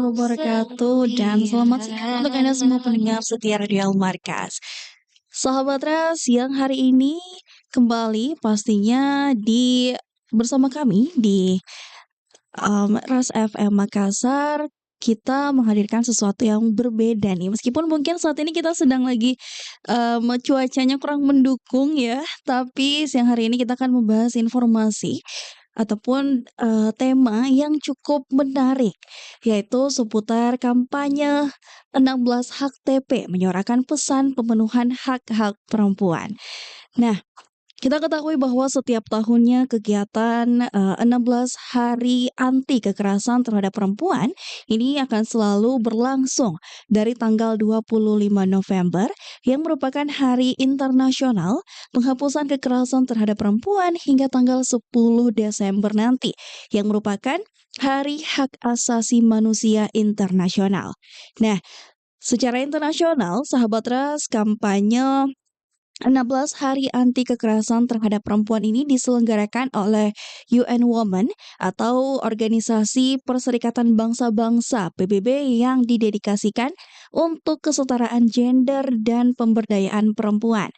wabarakatuh dan selamat siang untuk Anda semua pendengar setia Radio Markas. Sahabat Ras, siang hari ini kembali pastinya bersama kami di Ras FM Makassar. Kita menghadirkan sesuatu yang berbeda nih. Meskipun mungkin saat ini kita sedang lagi cuacanya kurang mendukung ya, tapi siang hari ini kita akan membahas informasi ataupun tema yang cukup menarik, yaitu seputar kampanye 16 Hak TP menyuarakan pesan pemenuhan hak-hak perempuan. Nah, kita ketahui bahwa setiap tahunnya kegiatan 16 Hari Anti Kekerasan Terhadap Perempuan ini akan selalu berlangsung dari tanggal 25 November yang merupakan Hari Internasional Penghapusan Kekerasan Terhadap Perempuan hingga tanggal 10 Desember nanti yang merupakan Hari Hak Asasi Manusia Internasional. Nah, secara internasional, sahabat Ras, kampanye 16 Hari Anti Kekerasan Terhadap Perempuan ini diselenggarakan oleh UN Women atau Organisasi Perserikatan Bangsa-Bangsa PBB yang didedikasikan untuk kesetaraan gender dan pemberdayaan perempuan.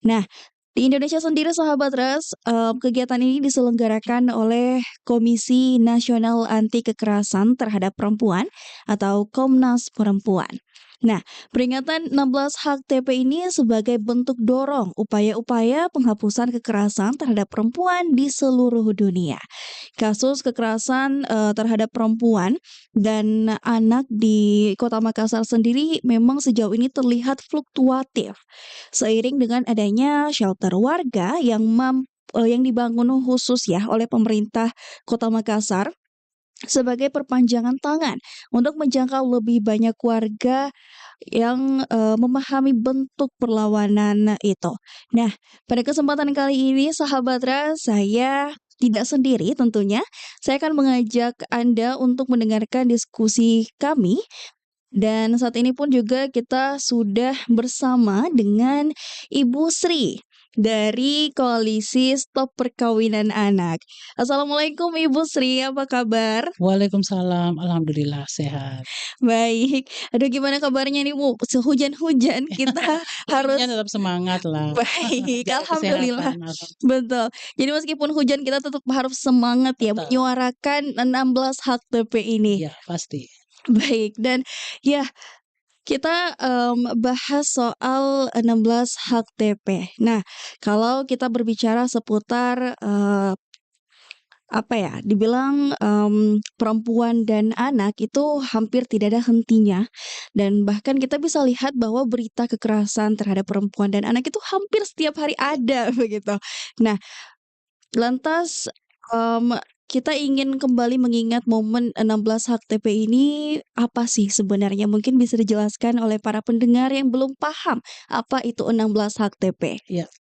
Nah, di Indonesia sendiri sahabat Ras, kegiatan ini diselenggarakan oleh Komisi Nasional Anti Kekerasan Terhadap Perempuan atau Komnas Perempuan. Nah, peringatan 16 Hak TP ini sebagai bentuk dorong upaya-upaya penghapusan kekerasan terhadap perempuan di seluruh dunia. Kasus kekerasan terhadap perempuan dan anak di Kota Makassar sendiri memang sejauh ini terlihat fluktuatif. Seiring dengan adanya shelter warga yang dibangun khusus ya oleh pemerintah Kota Makassar sebagai perpanjangan tangan untuk menjangkau lebih banyak warga yang memahami bentuk perlawanan itu. Nah, pada kesempatan kali ini sahabat Ras, saya tidak sendiri tentunya. Saya akan mengajak Anda untuk mendengarkan diskusi kami dan saat ini pun juga kita sudah bersama dengan Ibu Sri dari Koalisi Stop Perkawinan Anak. Assalamualaikum Ibu Sri, apa kabar? Waalaikumsalam, alhamdulillah sehat. Baik. Aduh gimana kabarnya nih Bu? Sehujan-hujan kita harus Hujan tetap semangat lah. baik, Jaga alhamdulillah. kesehatan, Betul. Jadi meskipun hujan kita tetap harus semangat ya tetap. menyuarakan 16 hak TP ini. Iya, pasti. Baik, dan ya kita bahas soal 16 hak TP. Nah, kalau kita berbicara seputar apa ya, dibilang perempuan dan anak itu hampir tidak ada hentinya, dan bahkan kita bisa lihat bahwa berita kekerasan terhadap perempuan dan anak itu hampir setiap hari ada begitu. Nah, lantas kita ingin kembali mengingat momen 16 Hak TP ini apa sih sebenarnya? Mungkin bisa dijelaskan oleh para pendengar yang belum paham apa itu 16 Hak TP. Iya.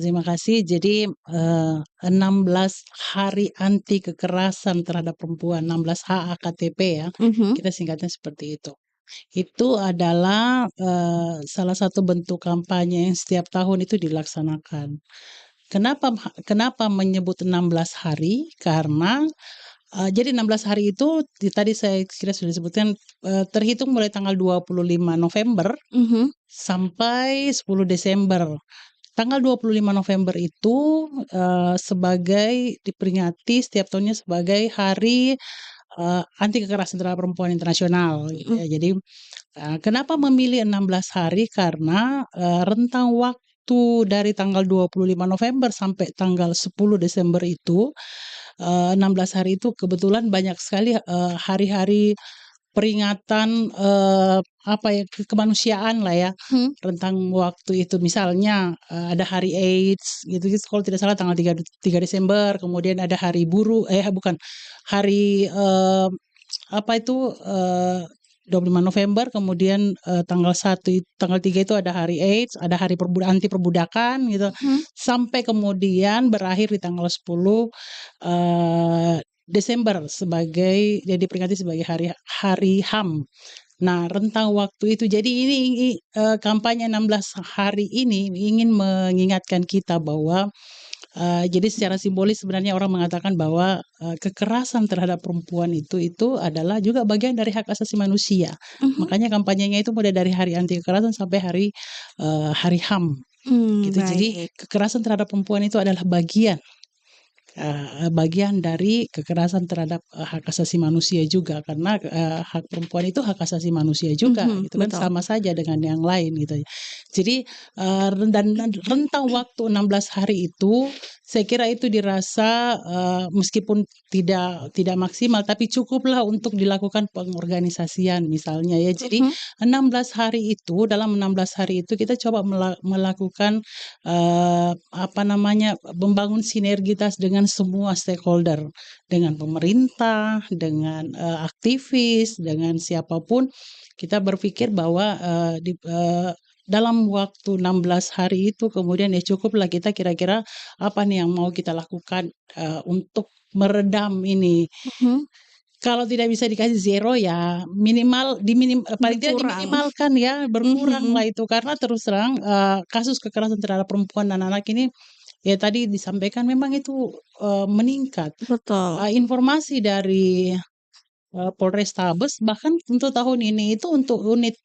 Terima kasih. Jadi 16 Hari Anti Kekerasan Terhadap Perempuan, 16 HAKTP ya, Mhm. kita singkatnya seperti itu. Itu adalah salah satu bentuk kampanye yang setiap tahun itu dilaksanakan. Kenapa menyebut 16 hari? Karena jadi 16 hari itu tadi saya kira sudah disebutkan, terhitung mulai tanggal 25 November Mhm. sampai 10 Desember. Tanggal 25 November itu sebagai diperingati setiap tahunnya sebagai Hari Anti Kekerasan Terhadap Perempuan Internasional gitu ya. Jadi kenapa memilih 16 hari? Karena rentang waktu dari tanggal 25 November sampai tanggal 10 Desember itu 16 hari itu kebetulan banyak sekali hari-hari peringatan apa ya, kemanusiaan lah ya, Mhm. rentang waktu itu. Misalnya ada hari AIDS gitu-gitu kalau tidak salah tanggal 3 Desember, kemudian ada hari buruh bukan, hari apa itu 25 November, kemudian tanggal 3 itu ada hari AIDS, ada hari anti perbudakan gitu, Mhm. sampai kemudian berakhir di tanggal 10 Desember sebagai diperingati sebagai hari HAM. Nah, rentang waktu itu jadi ini kampanye 16 hari ini ingin mengingatkan kita bahwa Jadi secara simbolis sebenarnya orang mengatakan bahwa, kekerasan terhadap perempuan itu adalah juga bagian dari hak asasi manusia. Mhm. Makanya kampanyenya itu mulai dari hari anti kekerasan sampai hari HAM gitu. Jadi Baik. kekerasan terhadap perempuan itu adalah bagian dari kekerasan terhadap, hak asasi manusia juga karena, hak perempuan itu hak asasi manusia juga Mhm, gitu kan, betul. sama saja dengan yang lain gitu ya. Jadi, dan rentang waktu 16 hari itu saya kira itu dirasa, meskipun tidak maksimal tapi cukuplah untuk dilakukan pengorganisasian misalnya ya. Jadi Mhm. 16 hari itu, dalam 16 hari itu kita coba melakukan, membangun sinergitas dengan semua stakeholder, dengan pemerintah, dengan, aktivis, dengan siapapun. Kita berpikir bahwa, dalam waktu 16 hari itu kemudian ya cukuplah kita kira-kira apa nih yang mau kita lakukan, untuk meredam ini. Mhm. Kalau tidak bisa dikasih zero ya paling tidak Berkurang. diminimalkan ya, Mhm. berkuranglah itu. Karena terus terang, kasus kekerasan terhadap perempuan dan anak ini, ya tadi disampaikan memang itu, meningkat. Betul. Informasi dari, Polrestabes bahkan untuk tahun ini itu untuk unit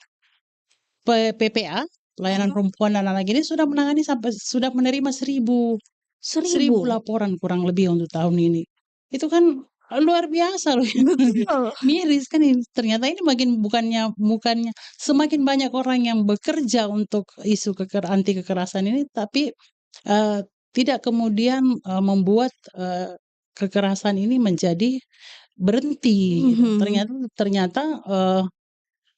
PPA, Pelayanan Mhm. Perempuan dan Anak ini sudah menerima 1.000 1000. laporan kurang lebih untuk tahun ini. Itu kan, luar biasa loh. Betul. Miris kan ini, ternyata ini bukannya bukannya semakin banyak orang yang bekerja untuk isu anti kekerasan ini, tapi, eee, tidak kemudian, membuat, kekerasan ini menjadi berhenti gitu. Mhm. Ternyata ternyata,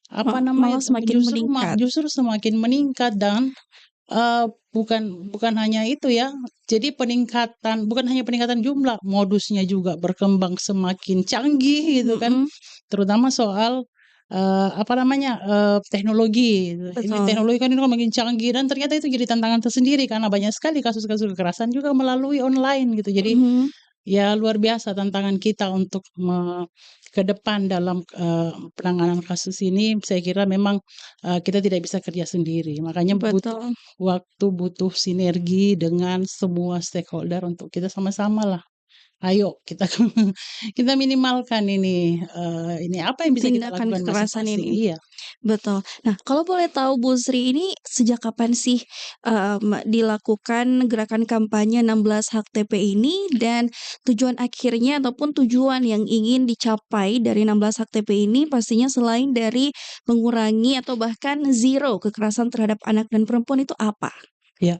apa namanya, Malah semakin meningkat. justru semakin meningkat dan, bukan bukan hanya itu ya, jadi bukan hanya peningkatan jumlah, modusnya juga berkembang semakin canggih gitu kan, Mhm. terutama soal, teknologi. Ini Betul. teknologi kan ini kan makin canggih dan ternyata itu jadi tantangan tersendiri karena banyak sekali kasus-kasus kekerasan juga melalui online gitu. Jadi Mhm. ya luar biasa tantangan kita untuk ke depan dalam, penanganan kasus ini saya kira memang, kita tidak bisa kerja sendiri. Makanya butuh Betul. waktu, butuh sinergi dengan semua stakeholder untuk kita sama-samalah, ayo kita kita minimalkan ini apa yang bisa kita Tindakan lakukan kekerasan masing-masing. ini. Iya. Betul. Nah, kalau boleh tahu Bu Sri ini sejak kapan sih, dilakukan gerakan kampanye 16 HKTP ini dan tujuan akhirnya ataupun tujuan yang ingin dicapai dari 16 HKTP ini pastinya selain dari mengurangi atau bahkan zero kekerasan terhadap anak dan perempuan itu apa? Ya,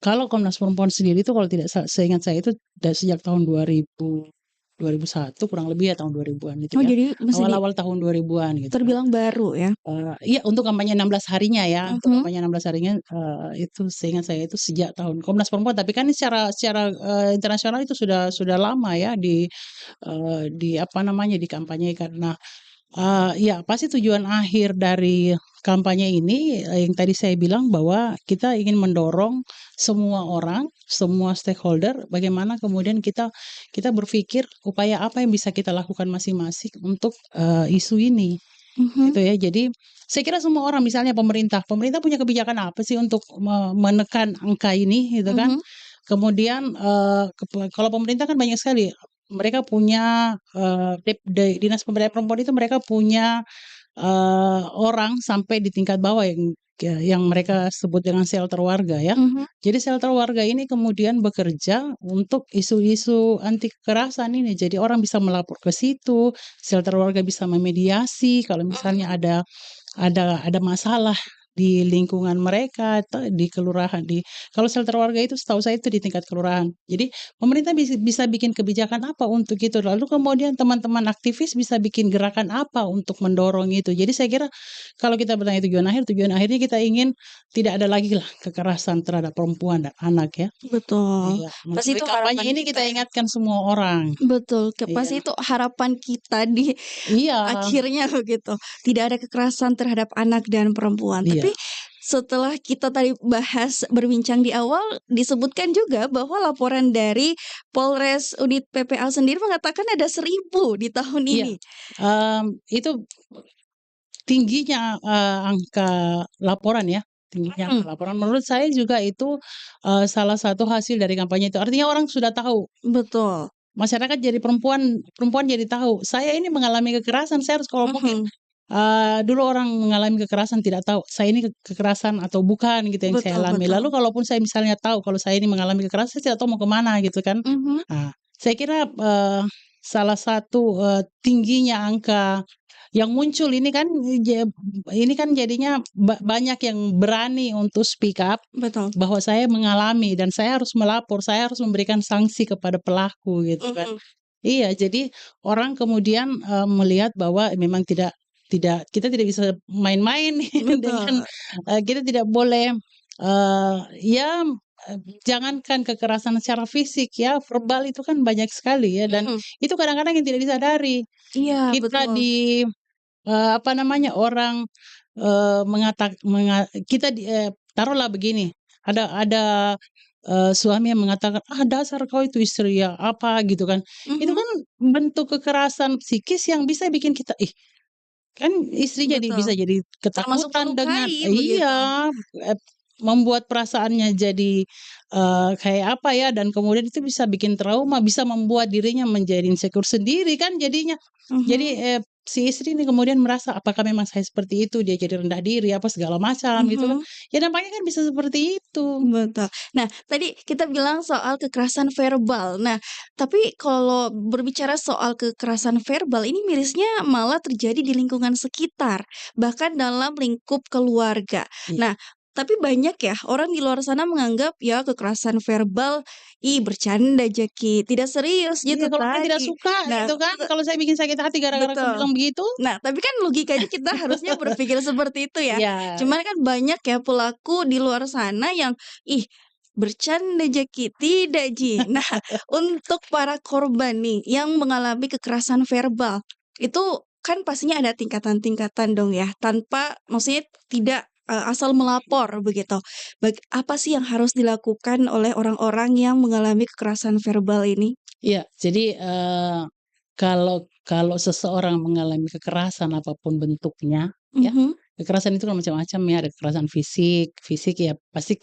kalau Komnas Perempuan sendiri itu kalau tidak seingat saya itu sejak tahun 2001 kurang lebih ya tahun 2000-an gitu Oh, ya, jadi masih awal-awal tahun 2000-an gitu kan. terbilang baru ya? Iya untuk kampanye 16 harinya ya, untuk Mhm. kampanye 16 harinya, itu seingat saya itu sejak tahun Komnas Perempuan, tapi kan secara secara, internasional itu sudah lama ya di apa namanya, dikampanyekan. Nah, iya, pasti tujuan akhir dari kampanye ini, yang tadi saya bilang bahwa kita ingin mendorong semua orang, semua stakeholder, bagaimana kemudian kita kita berpikir upaya apa yang bisa kita lakukan masing-masing untuk, isu ini, Mhm. gitu ya. Jadi, saya kira semua orang misalnya pemerintah punya kebijakan apa sih untuk menekan angka ini, gitu kan. Mhm. Kemudian, kalau pemerintah kan banyak sekali, mereka punya, Dinas Pemberdayaan Perempuan itu mereka punya, orang sampai di tingkat bawah yang mereka sebut dengan shelter warga ya. Mhm. Jadi shelter warga ini kemudian bekerja untuk isu-isu anti kekerasan ini. Jadi orang bisa melapor ke situ, shelter warga bisa memediasi kalau misalnya Mhm. ada masalah di lingkungan mereka atau di kelurahan kalau shelter warga itu setahu saya itu di tingkat kelurahan. Jadi pemerintah bisa bikin kebijakan apa untuk itu, lalu kemudian teman-teman aktivis bisa bikin gerakan apa untuk mendorong itu. Jadi saya kira kalau kita bertanya tujuan akhirnya kita ingin tidak ada lagi lah kekerasan terhadap perempuan dan anak ya. Betul. Iya, Pasti melalui itu kampanye harapan ini kita kita ya. ingatkan semua orang. Betul, Iya. pasti itu harapan kita di Iya akhirnya begitu, tidak ada kekerasan terhadap anak dan perempuan. iya Tapi setelah kita tadi bahas berbincang di awal, disebutkan juga bahwa laporan dari Polres Unit PPA sendiri mengatakan ada 1000 di tahun iya, ini. itu tingginya, angka laporan ya. tingginya Mhm, angka laporan. Menurut saya juga itu, salah satu hasil dari kampanye itu. Artinya orang sudah tahu, betul. masyarakat jadi perempuan perempuan jadi tahu, saya ini mengalami kekerasan, saya harus kalau mungkin, Mhm, dulu orang mengalami kekerasan tidak tahu, saya ini kekerasan atau bukan gitu yang saya betul alami. betul. Lalu kalaupun saya misalnya tahu kalau saya ini mengalami kekerasan, saya tidak tahu mau ke mana gitu kan. Mhm, Nah, saya kira, salah satu, tingginya angka yang muncul ini kan, ini kan jadinya banyak yang berani untuk speak up, betul. bahwa saya mengalami dan saya harus melapor, saya harus memberikan sanksi kepada pelaku gitu kan. Mhm, Iya, jadi orang kemudian, melihat bahwa memang tidak tidak kita tidak bisa main-main dengan, betul. kita tidak boleh, ya, jangankan kekerasan secara fisik ya, verbal itu kan banyak sekali ya dan Mhm, itu kadang-kadang yang tidak disadari. iya Kita betul. apa namanya, orang, kita taruhlah begini, ada, suami yang mengatakan, "Ah, dasar kau itu istri ya, apa," gitu kan. Itu Mhm, kan bentuk kekerasan psikis yang bisa bikin kita, ih, kan istri betul. bisa jadi Termasuk ketakutan dengan melukai begitu. iya, membuat perasaannya jadi, kayak apa ya, dan kemudian itu bisa bikin trauma, bisa membuat dirinya menjadi insecure sendiri kan jadinya. Jadi, Mhm, si istri ini kemudian merasa, "Apakah memang saya seperti itu?" Dia jadi rendah diri, apa segala macam gitu kan. mhm. Ya dampaknya kan bisa seperti itu. Betul. Nah, tadi kita bilang soal kekerasan verbal. Nah, tapi kalau berbicara soal kekerasan verbal ini mirisnya malah terjadi di lingkungan sekitar, bahkan dalam lingkup keluarga. Iya. Nah, tapi banyak ya orang di luar sana menganggap ya kekerasan verbal, ih bercanda Jaki, tidak serius Iya, gitu kalau saya tidak tadi. suka Nah, gitu kan, kalau saya bikin sakit hati gara-gara kau betul. bilang begitu, Nah, tapi kan logikanya kita harusnya berpikir seperti itu ya. iya. Cuman kan banyak ya pelaku di luar sana yang, "Ih, bercanda Jaki, tidak Ji." Nah, untuk para korban nih yang mengalami kekerasan verbal, itu kan pastinya ada tingkatan-tingkatan dong ya, tanpa maksudnya tidak, asal melapor begitu. Apa sih yang harus dilakukan oleh orang-orang yang mengalami kekerasan verbal ini? Iya, jadi, kalau kalau seseorang mengalami kekerasan apapun bentuknya, ya, Mhm, kekerasan itu kan macam-macam ya, ada kekerasan fisik, fisik ya pasti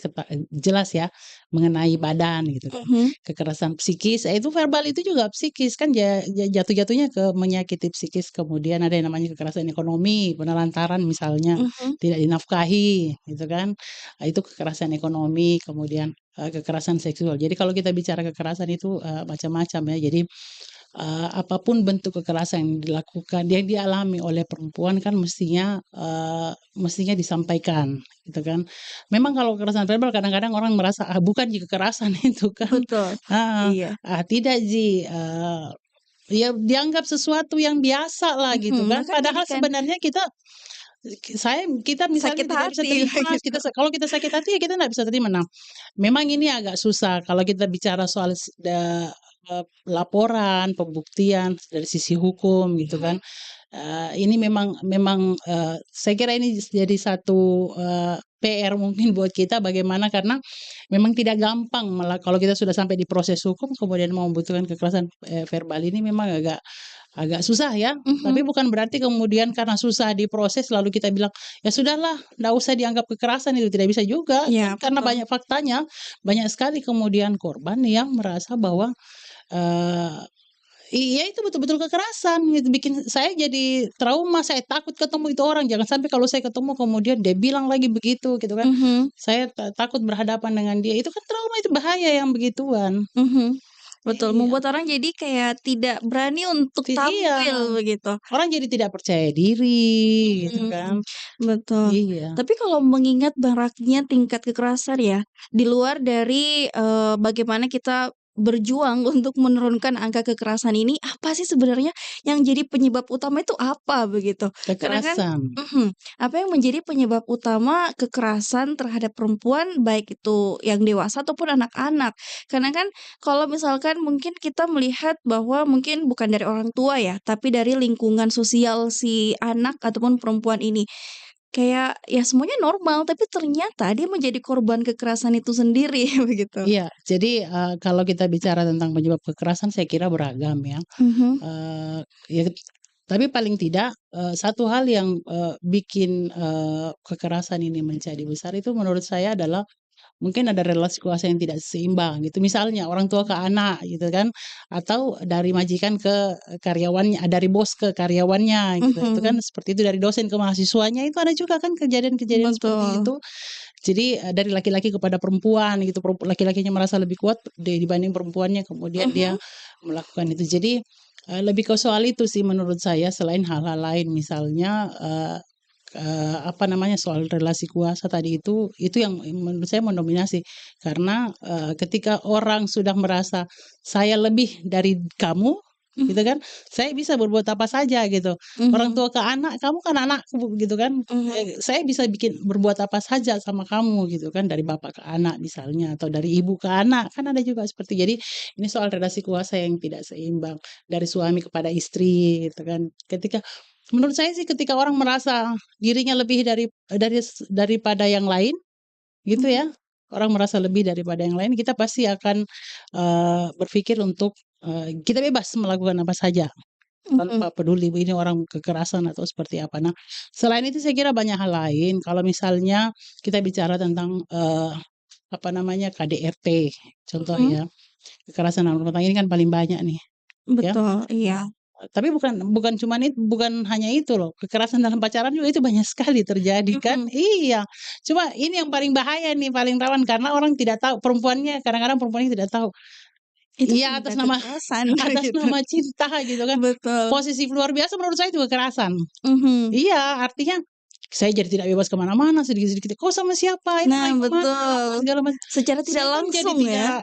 jelas ya, mengenai badan gitu kan. mhm, Kekerasan psikis, itu verbal itu juga psikis kan jatuh-jatuhnya ke menyakiti psikis, kemudian ada yang namanya kekerasan ekonomi, penelantaran misalnya, mhm, tidak dinafkahi gitu kan, itu kekerasan ekonomi, kemudian, kekerasan seksual. Jadi kalau kita bicara kekerasan itu, macam-macam ya. Jadi, apa bentuk kekerasan yang dilakukan yang dialami oleh perempuan kan mestinya disampaikan, gitu kan. Memang kalau kekerasan verbal kadang-kadang orang merasa, "Ah, bukan ji kekerasan itu kan." betul. Heeh. Iya. "Ah, tidak ji," ya dianggap sesuatu yang biasa lah gitu Mhm, kan. bahkan Padahal jadikan sebenarnya kita misalnya sakit tidak bisa hati terima, gitu. kalau kita sakit hati ya kita nggak bisa terima. Nah, memang ini agak susah kalau kita bicara soal laporan, pembuktian dari sisi hukum gitu Mhm, kan. Ini memang memang, saya kira ini jadi satu, PR mungkin buat kita bagaimana karena memang tidak gampang kalau kita sudah sampai di proses hukum kemudian membutuhkan kekerasan, verbal ini memang agak agak susah ya. Tapi mhm, bukan berarti kemudian karena susah diproses lalu kita bilang, "Ya sudahlah, nggak usah dianggap kekerasan," itu tidak bisa juga, kan iya karena betul. banyak faktanya, banyak sekali kemudian korban yang merasa bahwa, eee, iya itu betul-betul kekerasan gitu, bikin saya jadi trauma, saya takut ketemu itu orang, jangan sampai kalau saya ketemu kemudian dia bilang lagi begitu gitu kan, Mhm, saya takut berhadapan dengan dia, itu kan trauma, itu bahaya yang begituan. mhm, betul, Iya, membuat orang jadi kayak tidak berani untuk iya, tampil begitu. orang jadi tidak percaya diri gitu kan. Mhm, betul. Iya, Tapi kalau mengingat maraknya tingkat kekerasan ya, di luar dari, bagaimana kita berjuang untuk menurunkan angka kekerasan ini, apa sih sebenarnya yang jadi penyebab utama itu apa begitu? Karena kan kekerasan. apa yang menjadi penyebab utama kekerasan terhadap perempuan, baik itu yang dewasa ataupun anak-anak? Karena kan kalau misalkan mungkin kita melihat bahwa mungkin bukan dari orang tua ya, tapi dari lingkungan sosial si anak ataupun perempuan ini. Kayak ya semuanya normal, tapi ternyata dia menjadi korban kekerasan itu sendiri begitu. Iya, jadi, kalau kita bicara tentang penyebab kekerasan saya kira beragam ya, Mhm, eee, ya Tapi paling tidak, satu hal yang, bikin, kekerasan ini menjadi besar itu menurut saya adalah mungkin ada relasi kuasa yang tidak seimbang gitu. Misalnya orang tua ke anak gitu kan, atau dari majikan ke karyawannya, dari bos ke karyawannya gitu. Itu kan Mhm, seperti itu, dari dosen ke mahasiswanya itu ada juga kan kejadian-kejadian seperti betul. itu. Jadi, dari laki-laki kepada perempuan gitu, laki-lakinya merasa lebih kuat dibanding perempuannya, kemudian dia Mhm, melakukan itu. Jadi, lebih ke soal itu sih menurut saya selain hal-hal lain misalnya, apa namanya, soal relasi kuasa tadi itu yang menurut saya mendominasi. Karena, ketika orang sudah merasa, "Saya lebih dari kamu," gitu mhm, kan, "saya bisa berbuat apa saja," gitu. Orang mhm, tua ke anak, "Kamu kan anakku," gitu kan, mhm. "Saya bisa berbuat apa saja sama kamu," gitu kan, dari bapak ke anak misalnya, atau dari ibu ke anak, kan ada juga seperti jadi ini soal relasi kuasa yang tidak seimbang, dari suami kepada istri gitu kan. Menurut saya sih ketika orang merasa dirinya lebih daripada yang lain, gitu Mhm, ya, orang merasa lebih daripada yang lain, kita pasti akan, berpikir untuk, kita bebas melakukan apa saja, mhm, tanpa peduli ini orang kekerasan atau seperti apa. Nah, selain itu saya kira banyak hal lain, kalau misalnya kita bicara tentang, apa namanya, KDRT contoh mhm, ya, kekerasan dalam rumah tangga ini kan paling banyak nih, ya. betul, iya. Tapi bukan hanya itu loh, kekerasan dalam pacaran juga itu banyak sekali terjadi kan Mhm, iya, cuma ini yang paling bahaya nih, paling rawan karena orang tidak tahu, kadang-kadang perempuannya tidak tahu. itu Iya, juga atas nama kekerasan atas gitu. nama cinta gitu kan, Betul, posesif luar biasa menurut saya itu kekerasan. mhm. Iya, artinya saya jadi tidak bebas ke mana-mana, sedikit-sedikit, "Kau sama siapa? Ini Nah, main ke mana?" Apa betul. segala macam. Secara tidak Saya kan jadi langsung ya.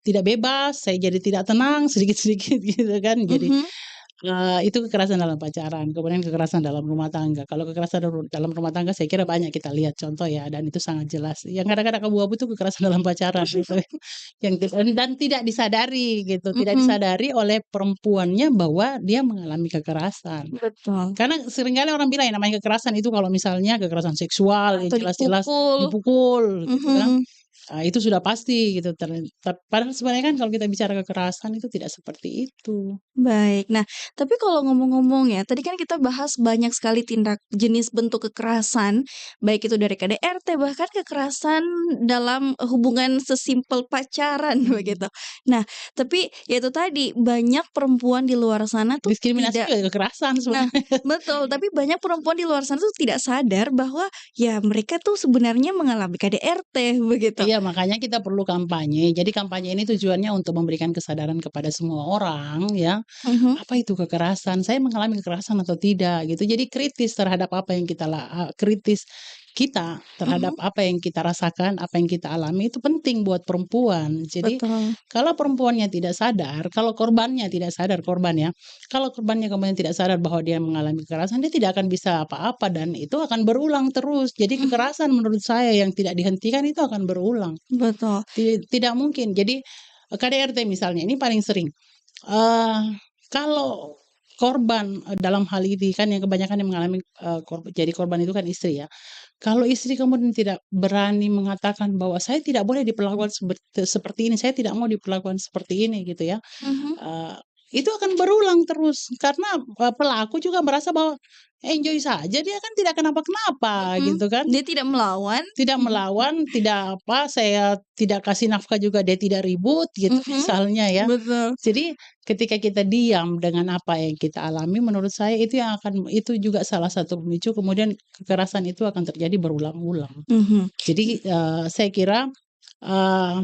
tidak bebas, saya jadi tidak tenang sedikit-sedikit gitu kan. Jadi Mhm, Itu kekerasan dalam pacaran, kemudian kekerasan dalam rumah tangga. Kalau kekerasan dalam rumah tangga saya kira banyak kita lihat contoh ya, dan itu sangat jelas. Yang kadang-kadang abu-abu itu kekerasan dalam pacaran gitu, dan tidak disadari gitu, tidak mhm, disadari oleh perempuannya bahwa dia mengalami kekerasan. betul. Karena seringkali orang bilang yang namanya kekerasan itu kalau misalnya kekerasan seksual yang Atau jelas-jelas dipukul. dipukul gitu kan. Mhm. Itu sudah pasti gitu padahal sebenarnya kan kalau kita bicara kekerasan itu tidak seperti itu. Baik. Nah, tapi kalau ngomong-ngomong ya, tadi kan kita bahas banyak sekali tindak jenis bentuk kekerasan, baik itu dari KDRT, bahkan kekerasan dalam hubungan sesimpel pacaran begitu. Nah, tapi ya itu tadi, banyak perempuan di luar sana tuh Diskriminasi tidak. juga kekerasan Nah, sebenarnya. betul, tapi banyak perempuan di luar sana tuh tidak sadar bahwa ya mereka tuh sebenarnya mengalami KDRT begitu. Iya, makanya kita perlu kampanye. Jadi kampanye ini tujuannya untuk memberikan kesadaran kepada semua orang ya, Mhm, apa itu kekerasan, saya mengalami kekerasan atau tidak gitu. Jadi kritis terhadap apa yang kritis kita terhadap mhm, apa yang kita rasakan, apa yang kita alami itu penting buat perempuan. Jadi betul. kalau perempuannya tidak sadar, kalau korbannya tidak sadar, korban ya, kalau korbannya kemudian tidak sadar bahwa dia mengalami kekerasan, dia tidak akan bisa apa-apa dan itu akan berulang terus. Jadi Mhm, kekerasan menurut saya yang tidak dihentikan itu akan berulang. betul. Tidak mungkin. Jadi, KDRT misalnya ini paling sering. Eee, Kalau korban, dalam hal ini kan yang kebanyakan yang mengalami, jadi korban itu kan istri ya. Kalau istri kemudian tidak berani mengatakan bahwa, "Saya tidak boleh diperlakukan seperti ini, saya tidak mau diperlakukan seperti ini," gitu ya. Mhm, Eee, itu akan berulang terus karena, pelaku juga merasa bahwa enjoy saja dia kan tidak kenapa-kenapa mhm. gitu kan. Dia tidak melawan. Tidak melawan, tidak apa, saya tidak kasih nafkah juga dia tidak ribut gitu Mhm, misalnya ya. betul. Jadi ketika kita diam dengan apa yang kita alami menurut saya itu juga salah satu pemicu kemudian kekerasan itu akan terjadi berulang-ulang. Mhm, Jadi, saya kira, eee,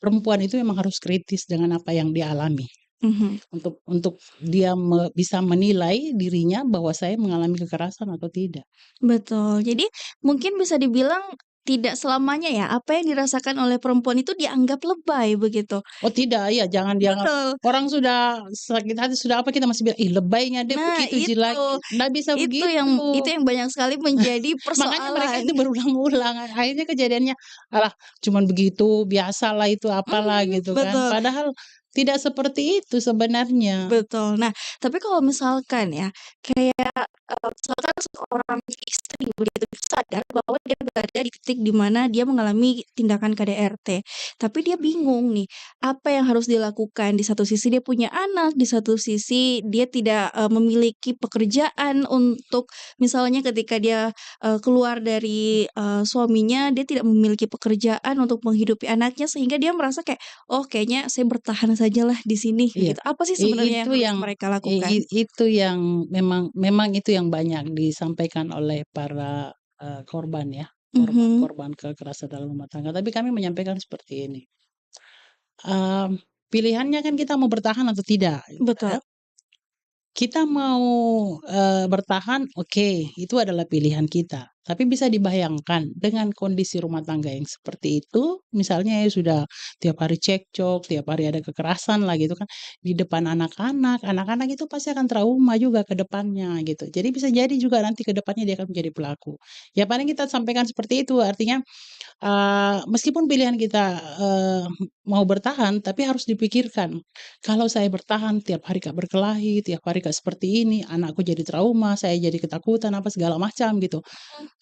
perempuan itu memang harus kritis dengan apa yang dia alami mhm, untuk dia bisa menilai dirinya bahwa saya mengalami kekerasan atau tidak. betul. Jadi mungkin bisa dibilang tidak selamanya ya, apa yang dirasakan oleh perempuan itu dianggap lebay begitu. Oh tidak, iya jangan dianggap Betul. orang sudah sakit hati, sudah apa kita masih bilang, "Ih lebaynya dia Nah begitu jeleknya." Nggak bisa begitu. itu yang banyak sekali menjadi Makanya mereka persoalan. itu berulang-ulang, akhirnya kejadiannya, "Alah cuman begitu, biasalah itu apalah," Mhm, gitu kan. betul. Padahal tidak seperti itu sebenarnya. Betul. Nah, tapi kalau misalkan ya, kayak, misalkan seorang istri begitu sadar bahwa dia berada di titik di mana dia mengalami tindakan KDRT. Tapi dia bingung nih, apa yang harus dilakukan. Di satu sisi dia punya anak, di satu sisi dia tidak, memiliki pekerjaan untuk misalnya ketika dia, keluar dari, suaminya, dia tidak memiliki pekerjaan untuk menghidupi anaknya sehingga dia merasa kayak, "Oh kayaknya saya bertahan sajalah di sini," Iya, gitu. Apa sih sebenarnya itu yang harus yang mereka i i lakukan? itu yang memang memang itu yang banyak disampaikan oleh para, korban ya, Mhm, korban-korban kekerasan dalam rumah tangga, tapi kami menyampaikan seperti ini, mmm, pilihannya kan kita mau bertahan atau tidak gitu betul. ya. Kita mau, bertahan, oke, itu adalah pilihan kita. Tapi bisa dibayangkan dengan kondisi rumah tangga yang seperti itu, misalnya ya sudah tiap hari cekcok, tiap hari ada kekerasan lah gitu kan, di depan anak-anak, anak-anak itu pasti akan trauma juga ke depannya gitu. Jadi bisa jadi juga nanti ke depannya dia akan menjadi pelaku. Ya paling kita sampaikan seperti itu, artinya meskipun pilihan kita, mau bertahan, tapi harus dipikirkan, kalau saya bertahan tiap hari Kak berkelahi, tiap hari Kak seperti ini, anakku jadi trauma, saya jadi ketakutan, apa segala macam gitu. Mhm,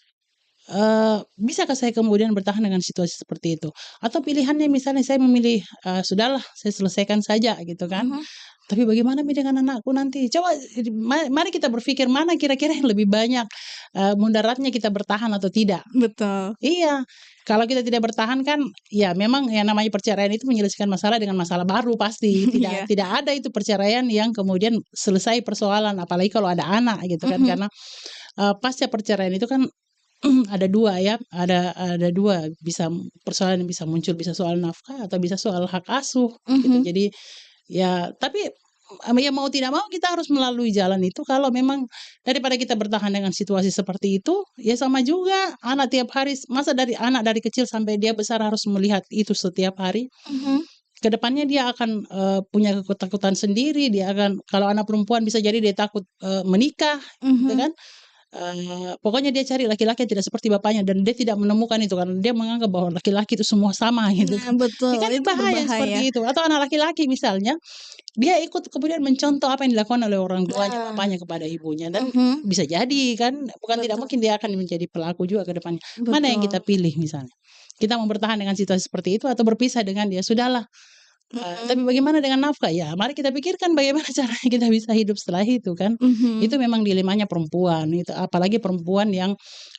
Bisakah saya kemudian bertahan dengan situasi seperti itu? Atau pilihannya misalnya saya memilih, sudahlah saya selesaikan saja gitu kan, mhm, tapi bagaimana dengan anakku nanti? Coba mari kita berpikir mana kira-kira yang lebih banyak, mudaratnya kita bertahan atau tidak. betul. Iya, kalau kita tidak bertahan kan, ya memang yang namanya perceraian itu menyelesaikan masalah dengan masalah baru pasti, tidak Iya, tidak ada itu perceraian yang kemudian selesai persoalan, apalagi kalau ada anak gitu kan, mhm, karena, pasca perceraian itu kan ada 2 ya, ada 2 bisa persoalan yang bisa muncul, bisa soal nafkah atau bisa soal hak asuh gitu. mhm, Jadi ya, tapi, ya mau tidak mau kita harus melalui jalan itu kalau memang daripada kita bertahan dengan situasi seperti itu, ya sama juga anak tiap hari masa dari anak dari kecil sampai dia besar harus melihat itu setiap hari, mhm, ke depannya dia akan, punya ketakutan sendiri, dia akan kalau anak perempuan bisa jadi dia takut, menikah, gitu mhm. kan. Pokoknya dia cari laki-laki yang tidak seperti bapaknya dan dia tidak menemukan itu karena dia menganggap bahwa laki-laki itu semua sama gitu Nah kan. Ya betul, kan itu bahaya berbahaya. seperti itu atau anak laki-laki misalnya, dia ikut kemudian mencontoh apa yang dilakukan oleh orang tuanya, Nah, bapaknya kepada ibunya dan mhm, bisa jadi kan bukan tidak betul, mungkin dia akan menjadi pelaku juga ke depannya. Mana yang kita betul, pilih misalnya? Kita mau bertahan dengan situasi seperti itu atau berpisah dengan dia? Sudahlah, mhm, tapi bagaimana dengan nafkah? Ya mari kita pikirkan bagaimana caranya kita bisa hidup setelah itu kan. mhm, Itu memang dilemanya perempuan, itu apalagi perempuan yang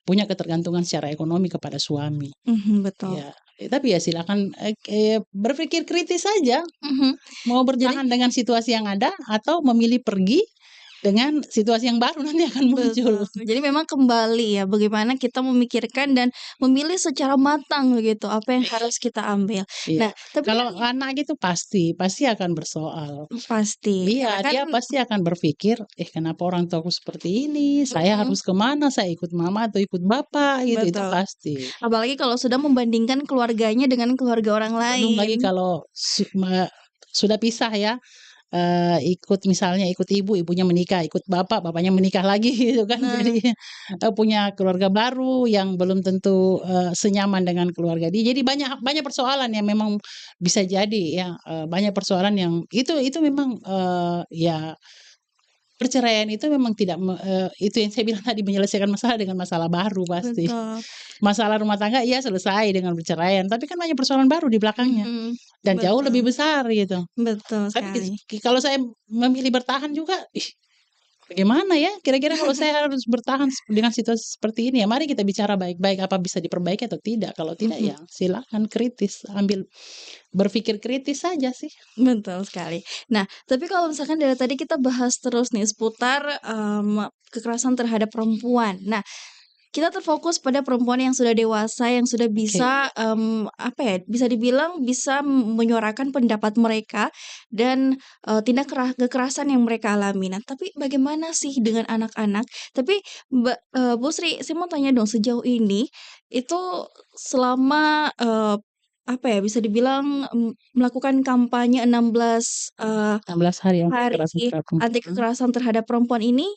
punya ketergantungan secara ekonomi kepada suami. mhm, betul, Ya, tapi ya silakan, berpikir kritis saja, mhm. mau Jadi bertahan dengan situasi yang ada atau memilih pergi dengan situasi yang baru nanti akan muncul. betul. Jadi memang kembali ya, bagaimana kita memikirkan dan memilih secara matang begitu, apa yang harus kita ambil. Iya, Nah, tapi kalau kan anak itu pasti pasti akan bersoal. pasti, Iya, karena kan dia pasti akan berpikir, kenapa orang tuaku seperti ini? Saya mhm, harus ke mana? Saya ikut mama atau ikut bapak?" Gitu, itu betul. pasti. Apalagi kalau sudah membandingkan keluarganya dengan keluarga orang Belum lagi lain. kalau sudah pisah ya, ikut misalnya ikut ibu, ibunya menikah, ikut bapak, bapaknya menikah lagi gitu kan. Nah, Jadi, punya keluarga baru yang belum tentu, senyaman dengan keluarga dia. Jadi banyak banyak persoalan yang memang bisa jadi ya, banyak persoalan yang itu memang, ya perceraian itu memang tidak itu yang saya bilang tadi menyelesaikan masalah dengan masalah baru pasti. betul, Masalah rumah tangga iya selesai dengan perceraian, tapi kan banyak persoalan baru di belakangnya mhm, dan jauh betul, lebih besar gitu. betul Tapi sekali. kalau saya memilih bertahan juga, bagaimana ya kira-kira kalau saya harus bertahan dengan situasi seperti ini ya, mari kita bicara baik-baik apa bisa diperbaiki atau tidak, kalau tidak Mhm. ya silakan kritis, berpikir kritis saja sih. Betul sekali. Nah, tapi kalau misalkan dari tadi kita bahas terus nih seputar, kekerasan terhadap perempuan. Nah, kita terfokus pada perempuan yang sudah dewasa, yang sudah Oke, bisa, apa ya, bisa dibilang bisa menyuarakan pendapat mereka dan, tindak kekerasan yang mereka alami. Nah, tapi bagaimana sih dengan anak-anak? Tapi Bu Sri, saya mau tanya dong, sejauh ini itu selama, apa ya, bisa dibilang, melakukan kampanye 16, 16 hari anti hari kekerasan terhadap anti perempuan. kekerasan terhadap perempuan ini,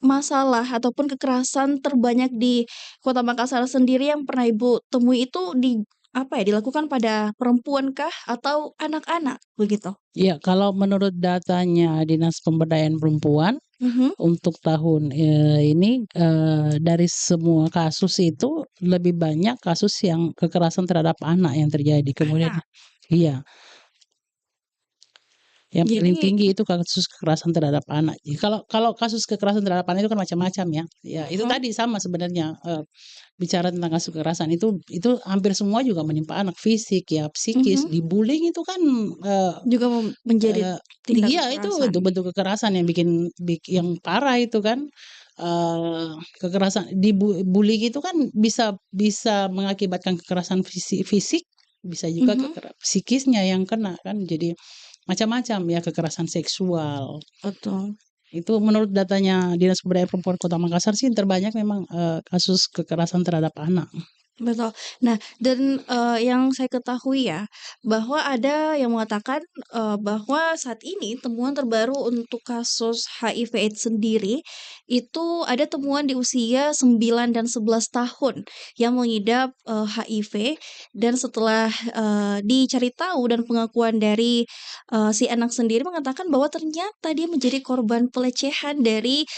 masalah ataupun kekerasan terbanyak di Kota Makassar sendiri yang pernah Ibu temui itu di apa ya, dilakukan pada perempuan kah atau anak-anak begitu? Ya, kalau menurut datanya Dinas Pemberdayaan Perempuan Mhm. untuk tahun, ini, dari semua kasus itu lebih banyak kasus yang kekerasan terhadap anak yang terjadi. Kemudian Anak. iya, yang paling Jadi tinggi itu kasus kekerasan terhadap anak. Kalau kalau kasus kekerasan terhadap anak itu kan macam-macam ya. Ya itu mhm, tadi sama sebenarnya, bicara tentang kasus kekerasan itu hampir semua juga menimpa anak, fisik ya, psikis, mhm, di-bullying itu kan, juga menjadi eee, tindak iya kekerasan. itu bentuk kekerasan yang yang parah itu kan, kekerasan bullying itu kan bisa bisa mengakibatkan kekerasan fisik, bisa juga Mhm, psikisnya yang kena kan, jadi macam-macam ya, kekerasan seksual. betul. Itu menurut datanya Dinas Pemberdayaan Perempuan Kota Makassar sih terbanyak memang, kasus kekerasan terhadap anak. Betul. Nah, dan, yang saya ketahui ya, bahwa ada yang mengatakan, bahwa saat ini temuan terbaru untuk kasus HIV/AIDS sendiri, itu ada temuan di usia 9 dan 11 tahun yang mengidap, HIV dan setelah, dicari tahu dan pengakuan dari, si anak sendiri mengatakan bahwa ternyata dia menjadi korban pelecehan dari,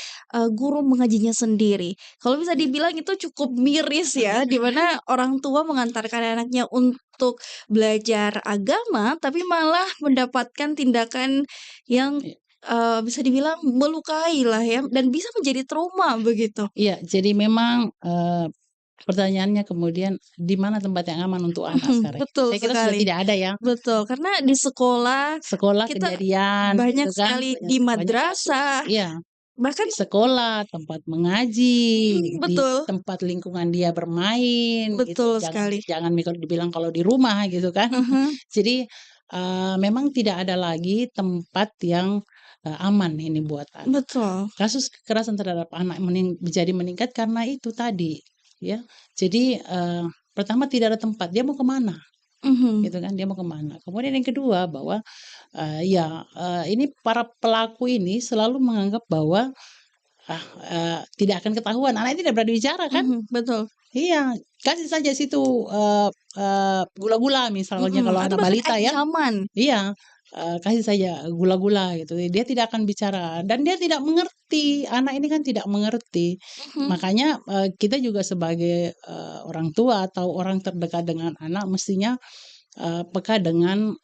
guru mengajinya sendiri. Kalau bisa dibilang itu cukup miris ya, di mana orang tua mengantarkan anaknya untuk belajar agama, tapi malah mendapatkan tindakan yang, I bisa dibilang melukai lah ya, dan bisa menjadi trauma begitu. iya, jadi memang, pertanyaannya kemudian di mana tempat yang aman untuk anak sekarang? Betul Saya kira sudah sekali, tidak ada ya, betul. Karena di sekolah sekolah kita kejadian banyak gitu kan, sekali banyak di banyak kasus. madrasah, Iya, bahkan di sekolah, tempat mengaji, di betul, tempat lingkungan dia bermain gitu, betul jangan sekali. jangan dibilang kalau di rumah gitu kan. Mhm, Jadi, memang tidak ada lagi tempat yang, aman ini buat anak. betul. Kasus kekerasan terhadap anak menjadi meningkat karena itu tadi, ya. Jadi, pertama tidak ada tempat, dia mau ke mana, Mhm, gitu kan, dia mau ke mana. Kemudian yang kedua bahwa, ya, ini para pelaku ini selalu menganggap bahwa, tidak akan ketahuan, anak ini tidak berani bicara kan. mhm, betul. Iya, kasih saja situ, gula-gula misalnya Mhm, kalau atau anak bahkan balita ya. ancaman. Iya, kasih saja gula-gula gitu, dia tidak akan bicara dan dia tidak mengerti, anak ini kan tidak mengerti. Mhm, Makanya, kita juga sebagai, orang tua atau orang terdekat dengan anak mestinya, peka dengan,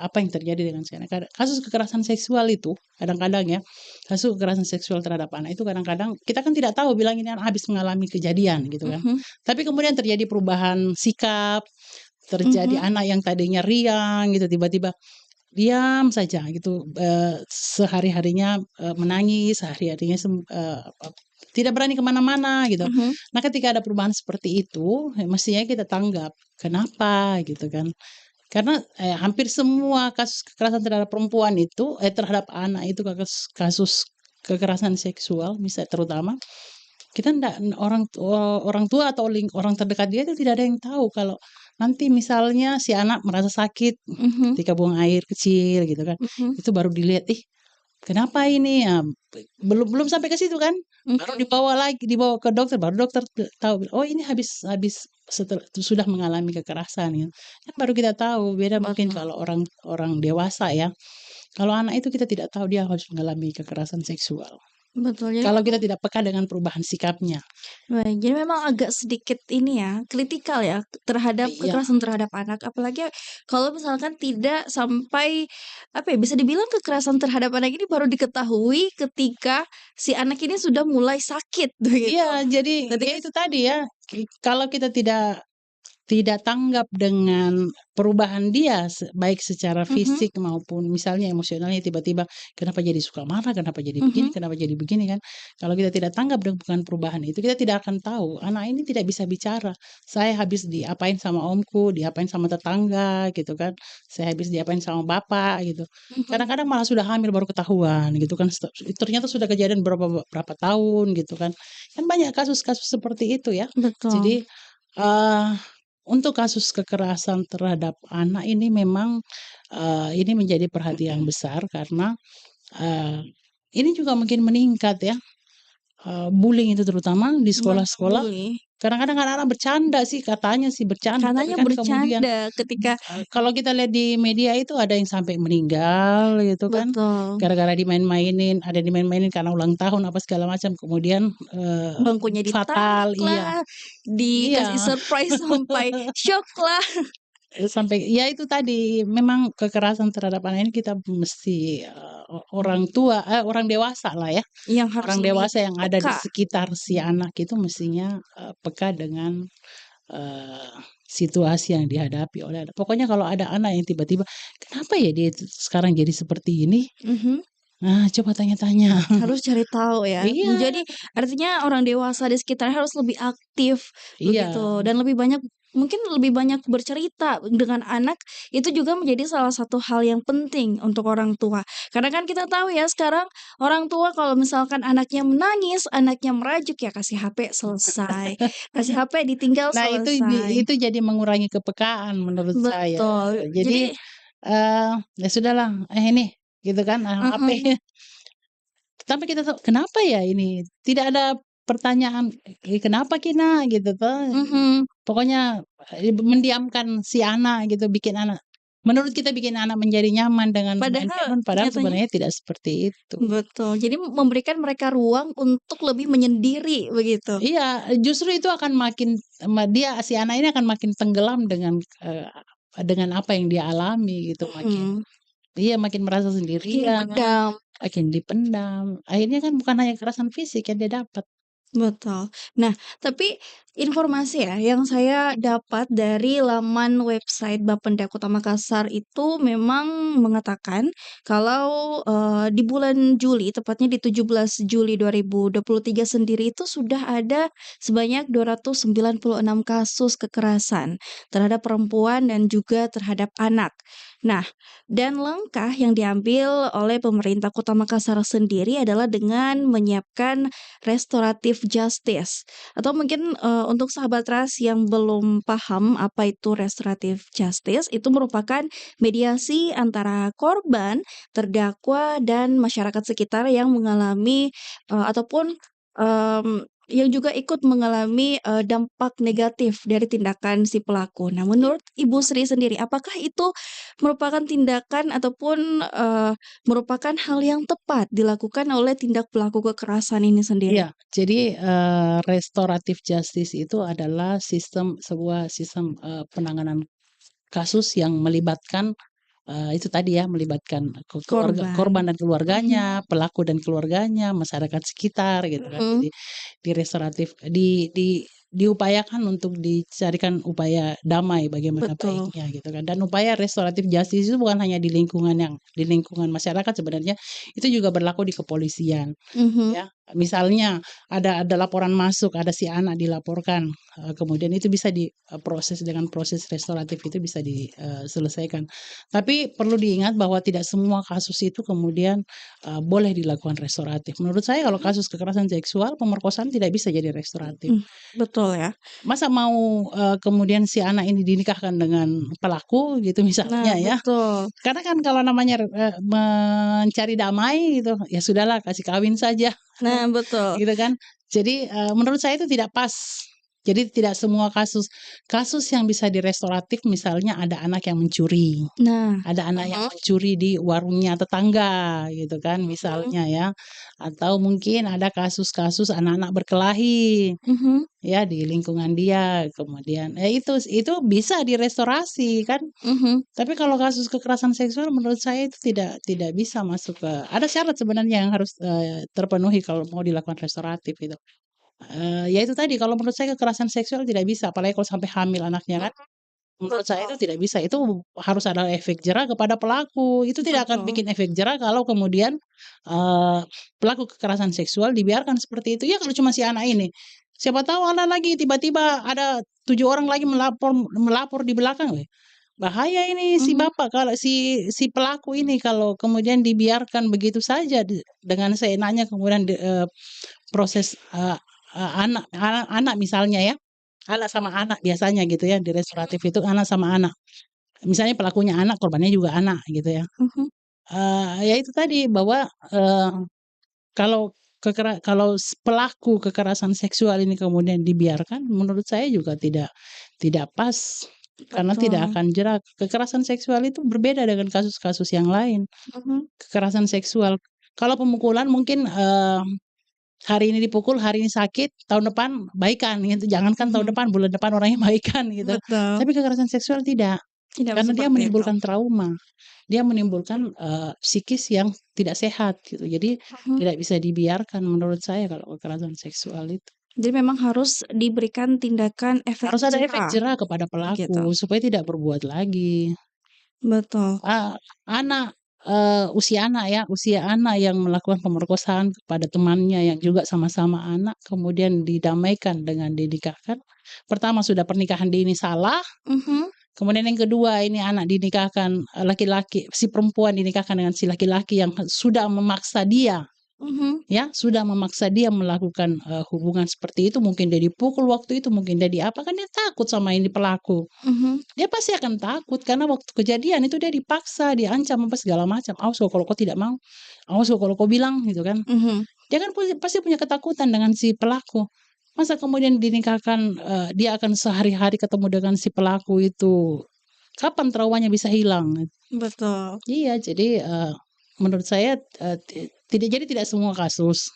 apa yang terjadi dengan si anak. Kasus kekerasan seksual itu kadang-kadang ya, kasus kekerasan seksual terhadap anak itu kadang-kadang kita kan tidak tahu bilang ini anak habis mengalami kejadian gitu kan. mhm, Tapi kemudian terjadi perubahan sikap, terjadi mhm, anak yang tadinya riang gitu tiba-tiba diam saja gitu, sehari-harinya, menangis, sehari-harinya tidak berani ke mana-mana gitu. mhm, Nah ketika ada perubahan seperti itu, mestinya kita tanggap, kenapa gitu kan. Karena, hampir semua kasus kekerasan terhadap perempuan itu terhadap anak itu kasus kekerasan seksual terutama, kita ndak orang tua atau orang terdekat dia itu tidak ada yang tahu kalau nanti misalnya si anak merasa sakit mhm, ketika buang air kecil gitu kan, mhm, itu baru dilihat, "Ih, kenapa ini?" Belum belum sampai ke situ kan, baru mhm, dibawa ke dokter, baru dokter tahu, "Oh ini habis habis sudah mengalami kekerasan," gitu. Kan baru kita tahu, beda mungkin betul, kalau orang orang dewasa ya. Kalau anak itu kita tidak tahu dia harus mengalami kekerasan seksual. betul. Jadi Kalau memang kita tidak peka dengan perubahan sikapnya. baik, jadi memang agak sedikit ini ya, kritikal ya, terhadap Iya, kekerasan terhadap anak, apalagi kalau misalkan tidak sampai, apa ya, bisa dibilang kekerasan terhadap anak ini baru diketahui ketika si anak ini sudah mulai sakit, iya, begitu. jadi ya Ketika itu tadi ya, kalau kita tidak tanggap dengan perubahan dia baik secara mhm, fisik maupun misalnya emosionalnya tiba-tiba, kenapa jadi suka marah, mhm, kenapa jadi begini kan. Kalau kita tidak tanggap dengan perubahan itu, kita tidak akan tahu, anak ini tidak bisa bicara, "Saya habis diapain sama omku, diapain sama tetangga," gitu kan, "saya habis diapain sama bapak," gitu. mhm, Kadang-kadang malah sudah hamil baru ketahuan gitu kan, ternyata sudah kejadian berapa berapa tahun gitu kan. Kan banyak kasus-kasus seperti itu ya. betul, Jadi, eee untuk kasus kekerasan terhadap anak ini memang, ini menjadi perhatian besar karena, eee, ini juga makin meningkat ya, bullying itu terutama di betul, sekolah-sekolah bully. kadang-kadang anak-anak bercanda sih, katanya sih bercanda, tapi Katanya kan kemudian, bercanda ketika kalau kita lihat di media itu ada yang sampai meninggal gitu kan, betul, gara-gara dimain-mainin, ada dimain-mainin karena ulang tahun apa segala macam, kemudian, bangkunya fatal iya ditabraklah, dikasih iya. surprise sampai syoklah, Sampai ya itu tadi, memang kekerasan terhadap anak ini kita mesti, orang tua orang dewasa lah ya, yang harus orang lebih dewasa yang ada di peka. sekitar si anak itu mestinya, peka dengan, eee, situasi yang dihadapi oleh anak. Pokoknya kalau ada anak yang tiba-tiba, "Kenapa ya dia itu sekarang jadi seperti ini?" Mhm. Nah, coba tanya-tanya. Harus cari tahu ya. Iya Jadi artinya orang dewasa di sekitarnya harus lebih aktif iya begitu dan lebih banyak mungkin lebih banyak bercerita dengan anak itu juga menjadi salah satu hal yang penting untuk orang tua. Karena kan kita tahu ya sekarang orang tua kalau misalkan anaknya menangis, anaknya merajuk ya kasih HP selesai. Kasih HP ditinggal nah selesai. itu jadi mengurangi kepekaan menurut saya. Betul. Jadi, Jadi ya sudahlah, ini, gitu kan, HP. mhm, Tapi kita tahu, kenapa ya ini? Tidak ada pertanyaan, kenapa Ki Nak?" Gitu toh. mhm. Pokoknya, mendiamkan si anak gitu, bikin anak menurut kita bikin anak menjadi nyaman dengan main Padahal handphone, padahal nyatanya sebenarnya tidak seperti itu. betul. Jadi memberikan mereka ruang untuk lebih menyendiri begitu. Iya, justru itu akan makin si anak ini akan makin tenggelam dengan apa yang dia alami gitu, Mhm. makin merasa Makin sendirian, dipendam. makin dipendam. Akhirnya kan bukan hanya kekerasan fisik yang dia dapat. Betul. Nah, tapi informasi ya yang saya dapat dari laman website Bapenda Kota Makassar itu memang mengatakan kalau, di bulan Juli, tepatnya di 17 Juli 2023 sendiri itu sudah ada sebanyak 296 kasus kekerasan terhadap perempuan dan juga terhadap anak. Nah, dan langkah yang diambil oleh pemerintah Kota Makassar sendiri adalah dengan menyiapkan restoratif justice atau mungkin, untuk sahabat Trust yang belum paham apa itu restoratif justice, itu merupakan mediasi antara korban, terdakwa, dan masyarakat sekitar yang mengalami, ataupun, yang juga ikut mengalami, dampak negatif dari tindakan si pelaku. Nah, menurut Ibu Sri sendiri, apakah itu merupakan tindakan ataupun, merupakan hal yang tepat dilakukan oleh tindak pelaku kekerasan ini sendiri? Iya, jadi, restoratif justice itu adalah sebuah sistem, penanganan kasus yang melibatkan, itu tadi ya, melibatkan Korban. korban dan Mhm, keluarganya, pelaku dan keluarganya, masyarakat sekitar gitu kan. mhm, Jadi di restoratif diupayakan untuk dicarikan upaya damai bagaimana betul. baiknya gitu kan. Dan upaya restoratif justice itu bukan hanya di lingkungan masyarakat sebenarnya, itu juga berlaku di kepolisian. Mhm, Ya, misalnya ada laporan masuk, ada si anak dilaporkan, kemudian itu bisa proses dengan proses restoratif itu bisa diselesaikan. Tapi perlu diingat bahwa tidak semua kasus itu kemudian, boleh dilakukan restoratif. Menurut saya kalau mhm, kasus kekerasan seksual, pemerkosaan tidak bisa jadi restoratif. mhm, betul ya. Masa mau, kemudian si anak ini dinikahkan dengan pelaku gitu Nah, misalnya ya. betul. Karena kan kalau namanya, mencari damai gitu, ya sudahlah kasih kawin saja. Nah, betul. Gitu kan. Jadi, menurut saya itu tidak pas. Jadi tidak semua kasus yang bisa direstoratif misalnya ada anak yang mencuri, Nah, ada anak yang mhm, mencuri di warungnya tetangga gitu kan mhm, misalnya ya, atau mungkin ada kasus-kasus anak-anak berkelahi, mhm, ya di lingkungan dia kemudian itu bisa direstorasi kan. mhm, Tapi kalau kasus kekerasan seksual menurut saya itu tidak bisa masuk ada syarat sebenarnya yang harus, terpenuhi kalau mau dilakukan restoratif itu. Ya itu tadi kalau menurut saya kekerasan seksual tidak bisa, apalagi kalau sampai hamil anaknya kan, mhm, menurut saya betul, itu tidak bisa, itu harus ada efek jerah kepada pelaku, itu tidak akan betul. bikin efek jerah kalau kemudian, eee, pelaku kekerasan seksual dibiarkan seperti itu. Ya kalau cuma si anak ini, siapa tahu anak lagi tiba-tiba ada 7 orang lagi melapor melapor di belakang, bahaya ini si Mhm, bapak kalau si pelaku ini kalau kemudian dibiarkan begitu saja dengan seenaknya kemudian proses, anak misalnya ya, anak sama anak biasanya gitu ya di mhm, restoratif itu anak sama anak. Misalnya pelakunya anak, korbannya juga anak gitu ya. mhm, Ya itu tadi bahwa, kalau kalau pelaku kekerasan seksual ini kemudian dibiarkan, menurut saya juga tidak pas, karena tidak Betul. akan jerak. Kekerasan seksual itu berbeda dengan kasus-kasus yang lain. Mhm. Kekerasan seksual, kalau pemukulan mungkin, hari ini dipukul, hari ini sakit, tahun depan baikan gitu, jangankan tahun Mhm. depan, bulan depan orangnya baikan gitu. Betul. Tapi kekerasan seksual tidak, Tidak karena dia seperti itu. menimbulkan trauma, dia menimbulkan, psikis yang tidak sehat gitu. Jadi Mhm. tidak bisa dibiarkan menurut saya kalau kekerasan seksual itu. Jadi memang harus diberikan tindakan efek Harus ada efek jerah, jerah kepada begitu. pelaku supaya tidak berbuat lagi. Betul. Anak, usia anak yang melakukan pemerkosaan kepada temannya yang juga sama-sama anak, kemudian didamaikan dengan dinikahkan. Pertama sudah pernikahan dini salah, Mhm. kemudian yang kedua ini anak dinikahkan, si perempuan dinikahkan dengan si laki-laki yang sudah memaksa dia, Mhm. ya, sudah memaksa dia melakukan, hubungan seperti itu, mungkin dia dipukul waktu itu, mungkin dia apa, kan dia takut sama ini pelaku. Mhm. Dia pasti akan takut karena waktu kejadian itu dia dipaksa, diancam apa segala macam, "Awas loh kalau kau tidak mau, awas loh kalau kau bilang," gitu kan. Mhm. Dia kan pasti punya ketakutan dengan si pelaku. Masa kemudian dinikahkan, dia akan sehari-hari ketemu dengan si pelaku itu, kapan traumanya bisa hilang? Betul. Iya, jadi, menurut saya, tidak semua kasus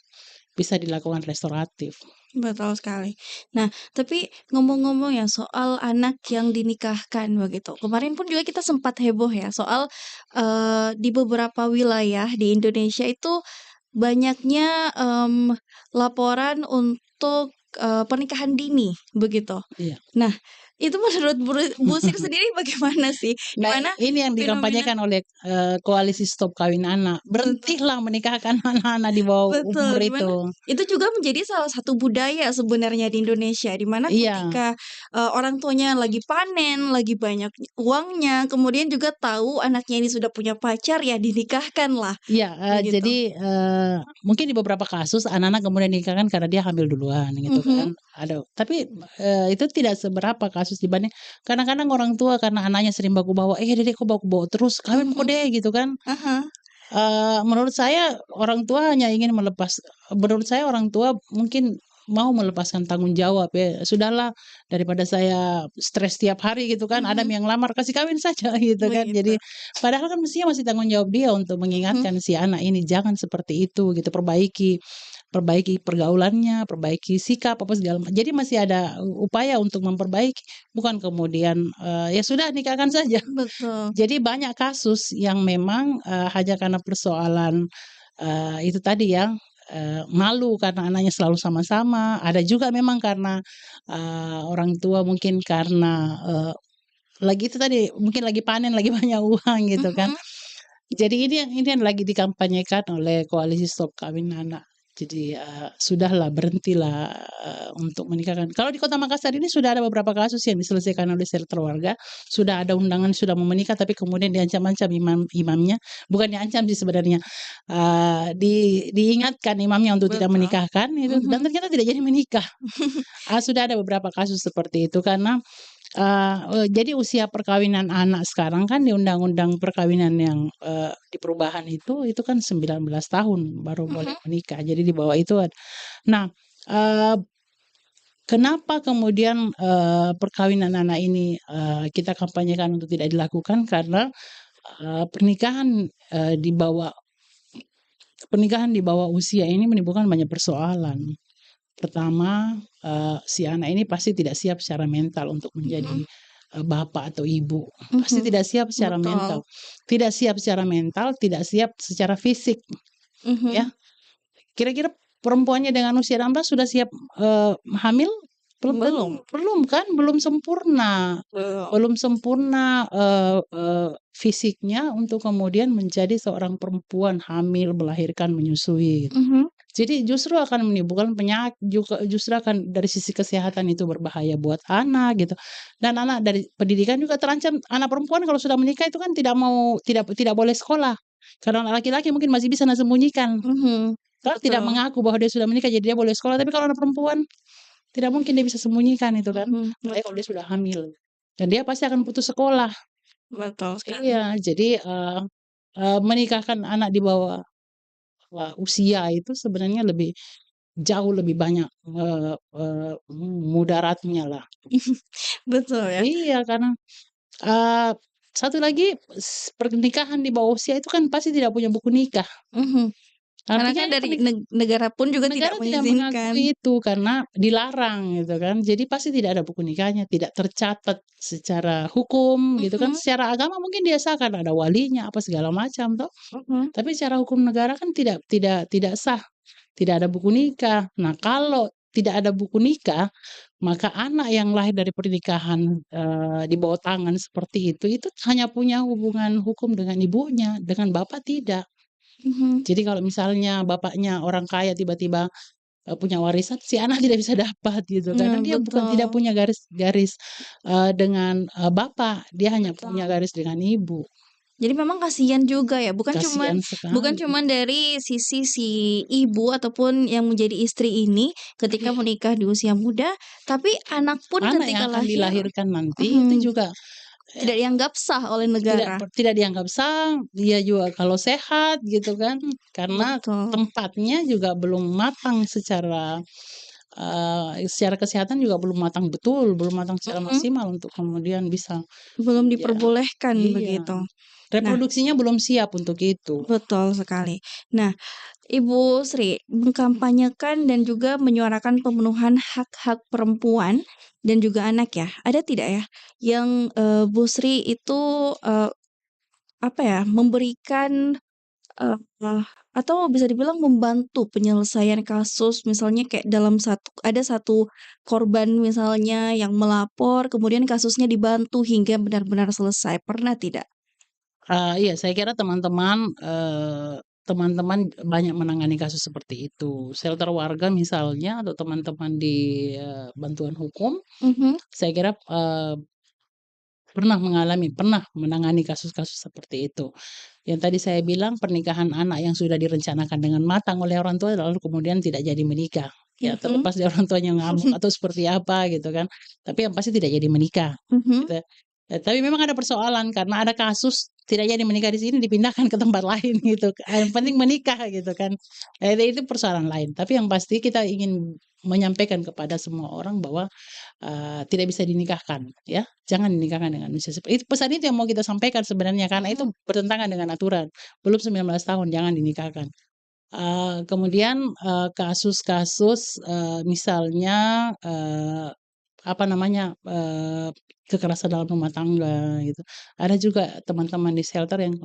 bisa dilakukan restoratif. Betul sekali. Nah, tapi ngomong-ngomong ya soal anak yang dinikahkan begitu. Kemarin pun juga kita sempat heboh ya soal, di beberapa wilayah di Indonesia itu banyaknya, laporan untuk, pernikahan dini begitu. Iya. Nah, itu menurut Bu Sir sendiri bagaimana sih? Di Nah, mana ini yang fenomena dikampanyekan oleh, koalisi Stop Kawin Anak. betul. Berhentilah menikahkan anak-anak di bawah umur Betul, di mana itu. itu juga menjadi salah satu budaya sebenarnya di Indonesia, di mana Iya, ketika, orang tuanya lagi panen, lagi banyak uangnya, kemudian juga tahu anaknya ini sudah punya pacar, ya dinikahkanlah, iya, begitu. jadi, mungkin di beberapa kasus anak-anak kemudian dinikahkan karena dia hamil duluan gitu Mhm, kan, ada. Tapi, itu tidak seberapa kasus dibanding kadang-kadang orang tua karena anaknya sering baku bawa, "Eh, Dedek kok baku bawa terus, kawin kok mhm, Dek," gitu kan. ah Menurut saya menurut saya orang tua mungkin mau melepaskan tanggung jawab ya, "Sudahlah daripada saya stres tiap hari," gitu kan, "ada mhm, yang lamar, kasih kawin saja," gitu kan. begitu, Jadi padahal kan mestinya masih tanggung jawab dia untuk mhm, mengingatkan si anak ini, "Jangan seperti itu," gitu, "perbaiki perbaiki pergaulannya, perbaiki sikap," apa segala jadi masih ada upaya untuk memperbaiki, bukan kemudian, ya sudah nikahkan saja. betul, Jadi banyak kasus yang memang, hanya karena persoalan, itu tadi ya, malu karena anaknya selalu sama-sama, ada juga memang karena, orang tua mungkin karena, lagi itu tadi, mungkin lagi panen, lagi banyak uang gitu kan. mhm. Jadi ini yang lagi dikampanyekan oleh koalisi Stop Kawin Anak. Jadi, sudahlah berhentilah, untuk menikahkan. Kalau di Kota Makassar ini sudah ada beberapa kasus yang diselesaikan oleh sekretariat keluarga, sudah ada undangan, sudah mau menikah, tapi kemudian diancam-ancam imamnya, bukan diancam sih sebenarnya, diingatkan imamnya untuk tidak Betul, menikahkan itu, dan mhm. ternyata tidak jadi menikah. Sudah ada beberapa kasus seperti itu karena jadi usia perkawinan anak sekarang kan di undang-undang perkawinan yang, di perubahan itu kan 19 tahun baru boleh Mhm, menikah, jadi di bawah itu nah, eee, kenapa kemudian, perkawinan anak ini, kita kampanyekan untuk tidak dilakukan karena, pernikahan, pernikahan di bawah usia ini menimbulkan banyak persoalan. Pertama, si anak ini pasti tidak siap secara mental untuk menjadi, mhm, bapak atau ibu. Pasti mhm, tidak siap secara betul, mental. Tidak siap secara mental, tidak siap secara fisik, ya. mhm, Kira-kira perempuannya dengan usia 16 sudah siap, hamil? Belum tentu, belum, belum kan, belum sempurna. belum, Belum sempurna, fisiknya untuk kemudian menjadi seorang perempuan hamil, melahirkan, menyusui. mhm, Jadi justru akan menimbulkan justru akan dari sisi kesehatan itu berbahaya buat anak gitu, dan anak dari pendidikan juga terancam. Anak perempuan kalau sudah menikah itu kan tidak boleh sekolah, kalau anak laki-laki mungkin masih bisa sembunyikan, mhm, kan tidak betul, mengaku bahwa dia sudah menikah jadi dia boleh sekolah, tapi kalau anak perempuan tidak mungkin dia bisa sembunyikan itu kan, mhm, apalagi betul, kalau dia sudah hamil, dan dia pasti akan putus sekolah. betul sekali, Iya, jadi, menikahkan anak di bawah usia itu sebenarnya jauh lebih banyak, mudaratnya lah. Betul ya. Iya, karena, eee, satu lagi pernikahan di bawah usia itu kan pasti tidak punya buku nikah. Mhm. Karena Artinya kan ini dari negara pun juga tidak negara tidak mengizinkan. mengakui itu karena dilarang gitu kan. Jadi pasti tidak ada buku nikahnya, tidak tercatat secara hukum gitu kan. Mhm, Secara agama mungkin dia sah karena ada walinya apa segala macam toh. mhm, Tapi secara hukum negara kan tidak sah, tidak ada buku nikah. Nah, kalau tidak ada buku nikah, maka anak yang lahir dari pernikahan, di bawah tangan seperti itu hanya punya hubungan hukum dengan ibunya, dengan bapak tidak. mhm. Jadi kalau misalnya bapaknya orang kaya tiba-tiba, punya warisan, si anak tidak bisa dapat gitu, karena Nah, dia tidak betul punya garis, dengan, bapak, dia hanya punya betul. garis dengan ibu. Jadi memang kasihan juga ya, Kasihan bukan sekali. cuman dari sisi si ibu ataupun yang menjadi istri ini ketika menikah di usia muda, tapi anak pun Anak yang ketika akan lahir dilahirkan nanti itu mhm, juga, tidak dianggap sah oleh negara. tidak dianggap sah, dia juga kalau sehat gitu kan, karena Betul tempatnya juga belum matang secara kesehatan juga belum matang betul, belum matang secara mhm, maksimal untuk kemudian bisa belum ya diperbolehkan iya, begitu. Nah, reproduksinya belum siap untuk itu. betul sekali. Nah, Ibu Sri mengkampanyekan dan juga menyuarakan pemenuhan hak-hak perempuan dan juga anak ya. Ada tidak ya yang, Bu Sri itu, eee, apa ya, memberikan, eee, atau bisa dibilang membantu penyelesaian kasus misalnya kayak ada satu korban misalnya yang melapor kemudian kasusnya dibantu hingga benar-benar selesai, pernah tidak? Iya, saya kira teman-teman banyak menangani kasus seperti itu. Shelter warga misalnya atau teman-teman di, bantuan hukum, Mhm, saya kira, pernah menangani kasus-kasus seperti itu. Yang tadi saya bilang pernikahan anak yang sudah direncanakan dengan matang oleh orang tua lalu kemudian tidak jadi menikah. Ya mhm, terlepas dari orang tuanya ngamuk atau seperti apa gitu kan, tapi yang pasti tidak jadi menikah, mhm, gitu. Tapi memang ada persoalan karena ada kasus tidak jadi menikah di sini dipindahkan ke tempat lain gitu, yang penting menikah gitu kan. Itu persoalan lain, tapi yang pasti kita ingin menyampaikan kepada semua orang bahwa tidak bisa dinikahkan ya, jangan dinikahkan dengan usia itu pesan itu yang mau kita sampaikan sebenarnya karena itu mhm, bertentangan dengan aturan, belum 19 tahun jangan dinikahkan. Kemudian, kasus-kasus, misalnya, apa namanya, kekerasan dalam rumah tangga gitu, ada juga teman-teman di shelter yang,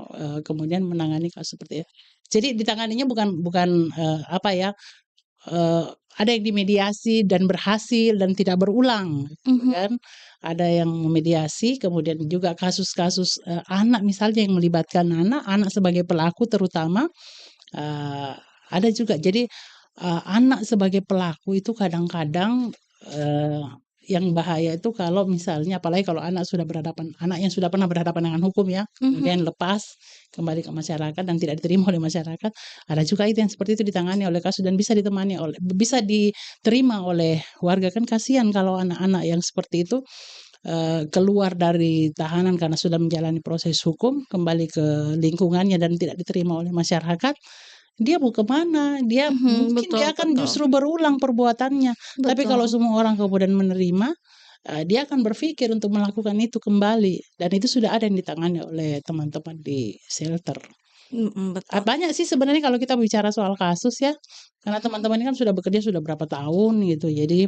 kemudian menangani kasus seperti itu. Jadi ditanganinya bukan bukan, apa ya, Eee, ada yang dimediasi dan berhasil dan tidak berulang gitu mhm, kan. Ada yang memediasi kemudian juga kasus-kasus, anak misalnya yang melibatkan anak, anak sebagai pelaku terutama, eee, ada juga. Jadi, anak sebagai pelaku itu kadang-kadang, eee, yang bahaya itu kalau misalnya apalagi kalau anak yang sudah pernah berhadapan dengan hukum ya, mhm. kemudian lepas kembali ke masyarakat dan tidak diterima oleh masyarakat, ada juga itu yang seperti itu ditangani oleh kasus dan bisa diterima oleh warga. Kan kasihan kalau anak-anak yang seperti itu, keluar dari tahanan karena sudah menjalani proses hukum, kembali ke lingkungannya dan tidak diterima oleh masyarakat, dia mau ke mana? Dia Mhm, mungkin betul dia akan betul, justru berulang perbuatannya. Tapi kalau betul, semua orang kemudian menerima, dia akan berpikir untuk melakukan itu kembali dan itu sudah ada yang ditangani oleh teman-teman di shelter. mhm, betul, Banyak sih sebenarnya kalau kita bicara soal kasus ya, karena mhm, teman-teman ini kan sudah bekerja sudah berapa tahun gitu, jadi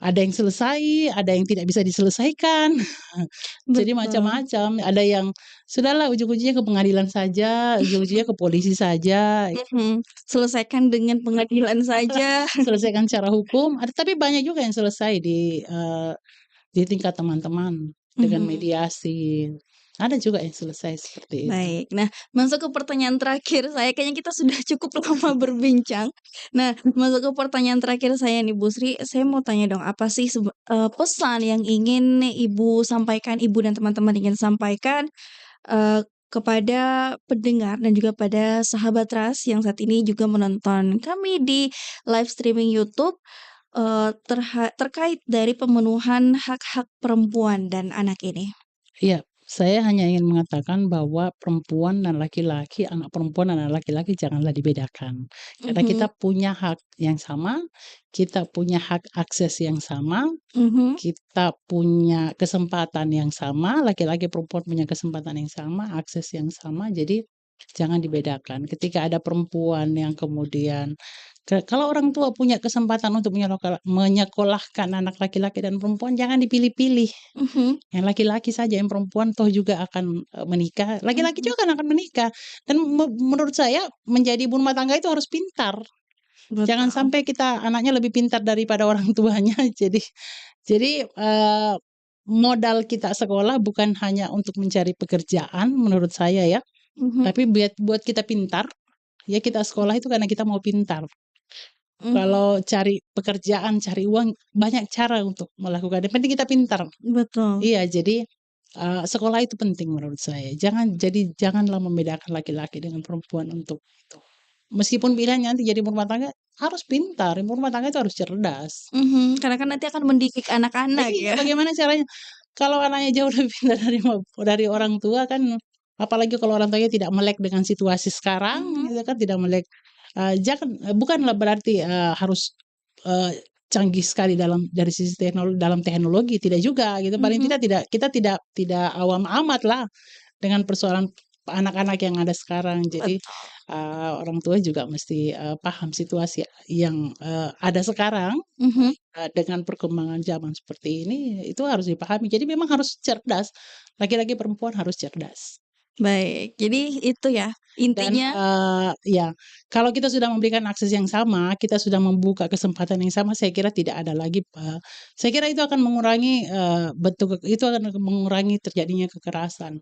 ada yang selesai, ada yang tidak bisa diselesaikan, jadi betul, macam-macam. Ada yang sudahlah ujung-ujungnya ke pengadilan saja, ujung-ujungnya ke polisi saja, mhm, selesaikan dengan pengadilan saja, selesaikan secara hukum, tapi banyak juga yang selesai di tingkat teman-teman dengan mhm. mediasi. Ada juga yang selesai seperti itu. Baik. Nah, masuk ke pertanyaan terakhir saya, kayaknya kita sudah cukup lama berbincang. Nah, masuk ke pertanyaan terakhir saya nih, Bu Sri, saya mau tanya dong, apa sih pesan yang ingin Ibu sampaikan, Ibu dan teman-teman ingin sampaikan, kepada pendengar dan juga pada sahabat Trust yang saat ini juga menonton kami di live streaming YouTube, terkait dari pemenuhan hak-hak perempuan dan anak ini? Iya. Saya hanya ingin mengatakan bahwa perempuan dan laki-laki, anak perempuan dan anak laki-laki janganlah dibedakan. Karena Mhm kita punya hak yang sama, kita punya hak akses yang sama, mhm. kita punya kesempatan yang sama, laki-laki perempuan punya kesempatan yang sama, akses yang sama, jadi jangan dibedakan. Ketika ada perempuan yang kemudian kalau orang tua punya kesempatan untuk menyekolahkan anak laki-laki dan perempuan, jangan dipilih-pilih. Mhm Yang laki-laki saja, yang perempuan toh juga akan, menikah, laki-laki mhm. juga kan akan menikah. Dan menurut saya menjadi ibu rumah tangga itu harus pintar. Jangan Betul sampai kita anaknya lebih pintar daripada orang tuanya. Jadi, modal kita sekolah bukan hanya untuk mencari pekerjaan menurut saya ya, mhm tapi buat kita pintar, ya kita sekolah itu karena kita mau pintar. mhm. Kalau cari pekerjaan, cari uang, banyak cara untuk melakukan, yang penting kita pintar. Betul Iya, jadi, sekolah itu penting menurut saya. Janganlah membedakan laki-laki dengan perempuan untuk itu. Meskipun pilihannya nanti jadi ibu rumah tangga, harus pintar, ibu rumah tangga itu harus cerdas. karena kan nanti akan mendidik anak-anak Iya, ya. bagaimana caranya? Kalau anaknya jauh lebih pintar dari orang tua kan, apalagi kalau orang tuanya tidak melek dengan situasi sekarang, Mhm gitu kan, tidak melek, bukanlah berarti, harus, canggih sekali dari sisi dalam teknologi, tidak juga gitu, paling mhm. kita tidak awam amat lah dengan persoalan anak-anak yang ada sekarang. Jadi, Betul. orang tua juga mesti, paham situasi yang, ada sekarang. Mhm. Dengan perkembangan zaman seperti ini, itu harus dipahami. Jadi memang harus cerdas, laki-laki perempuan harus cerdas. Baik, jadi itu ya, Dan, intinya ya, kalau kita sudah memberikan akses yang sama, kita sudah membuka kesempatan yang sama, saya kira tidak ada lagi, saya kira itu akan mengurangi, itu akan mengurangi terjadinya kekerasan.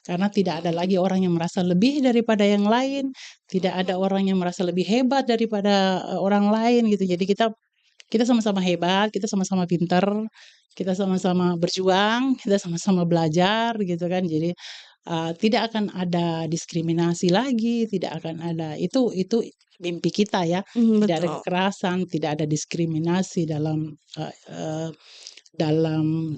Karena tidak ada lagi orang yang merasa lebih daripada yang lain, tidak ada orang yang merasa lebih hebat daripada, orang lain gitu. Jadi kita kita sama-sama hebat, kita sama-sama pinter, kita sama-sama berjuang, kita sama-sama belajar gitu kan. Jadi, tidak akan ada diskriminasi lagi, tidak akan ada itu mimpi kita ya, tidak ada betul. kekerasan, tidak ada diskriminasi eee eee, dalam,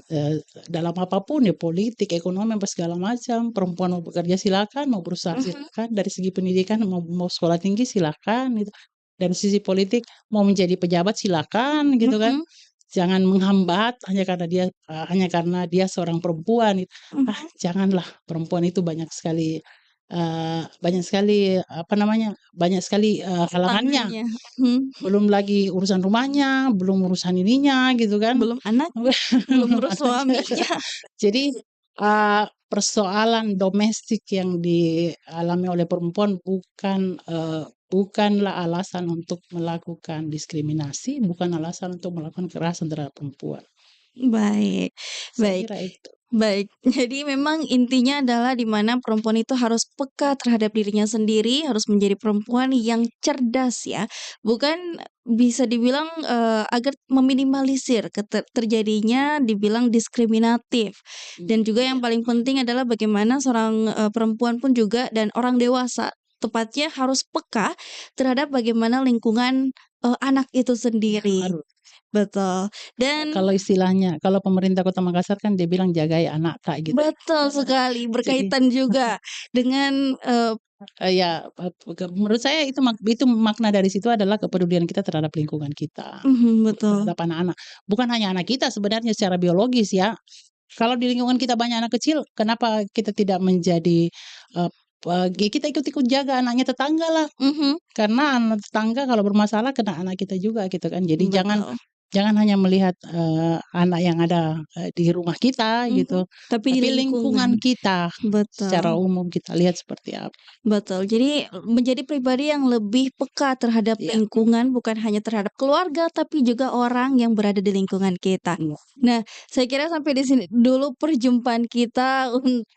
dalam apapun ya, politik, ekonomi, apa segala macam. Perempuan mau bekerja silakan, mau berusaha Mhm silakan, dari segi pendidikan mau sekolah tinggi silakan gitu. Dari sisi politik mau menjadi pejabat silakan gitu kan. mhm Jangan menghambat hanya karena dia seorang perempuan gitu. mhm. Janganlah, perempuan itu banyak sekali apa namanya, banyak sekali, halangannya. Tantangannya, mhm. Belum lagi urusan rumahnya, belum urusan ininya gitu kan. Belum anaknya, belum Belum ngurus anaknya. suaminya. Jadi, persoalan domestik yang dialami oleh perempuan bukanlah alasan untuk melakukan diskriminasi, bukan alasan untuk melakukan kekerasan terhadap perempuan. Baik Saya baik kira itu. baik. Jadi memang intinya adalah di mana perempuan itu harus peka terhadap dirinya sendiri, harus menjadi perempuan yang cerdas ya. Bukan bisa dibilang, agar meminimalisir terjadinya dibilang diskriminatif. Dan juga yang Iya, paling penting adalah bagaimana seorang, perempuan pun juga dan orang dewasa, tepatnya harus peka terhadap bagaimana lingkungan, anak itu iya sendiri. harus. Betul, dan Kalau pemerintah Kota Makassar kan dia bilang jagai anak tak gitu. betul sekali, Jadi, berkaitan juga dengan, ya, menurut saya itu makna dari situ adalah kepedulian kita terhadap lingkungan kita, betul, terhadap anak-anak. Bukan hanya anak kita sebenarnya secara biologis ya. Kalau di lingkungan kita banyak anak kecil, kenapa kita tidak menjadi, kita ikut-ikut jaga anaknya tetangga lah. mhm, Karena anak tetangga kalau bermasalah kena anak kita juga gitu kan. Jadi jangan betul, jangan hanya melihat, anak yang ada, di rumah kita mhm, gitu, tapi di tapi lingkungan, lingkungan kita betul. secara umum kita lihat seperti apa. Betul. Jadi, menjadi pribadi yang lebih peka terhadap Iya, lingkungan, bukan hanya terhadap keluarga, tapi juga orang yang berada di lingkungan kita. iya, Nah, saya kira sampai di sini dulu perjumpaan kita untuk,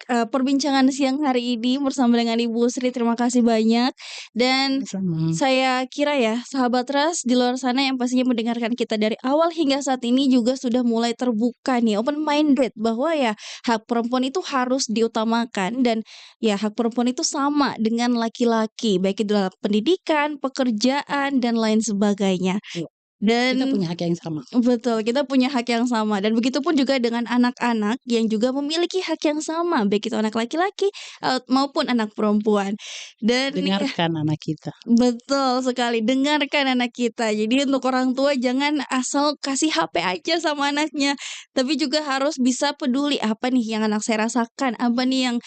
perbincangan siang hari ini bersama dengan Ibu Sri. Terima kasih banyak. Dan sama-sama. saya kira ya, sahabat Ras di luar sana yang pastinya mendengarkan kita dari awal hingga saat ini juga sudah mulai terbuka nih, open minded bahwa ya hak perempuan itu harus diutamakan dan ya, hak perempuan itu sama dengan laki-laki, baik itu dalam pendidikan, pekerjaan, dan lain sebagainya. Iya. Kita Dan punya hak yang sama. betul, kita punya hak yang sama dan begitupun juga dengan anak-anak yang juga memiliki hak yang sama, baik itu anak laki-laki, maupun anak perempuan. Dan ya Dengarkan anak kita. betul sekali, dengarkan anak kita. Jadi untuk orang tua jangan asal kasih HP aja sama anaknya, tapi juga harus bisa peduli, apa nih yang anak saya rasakan, apa nih yang,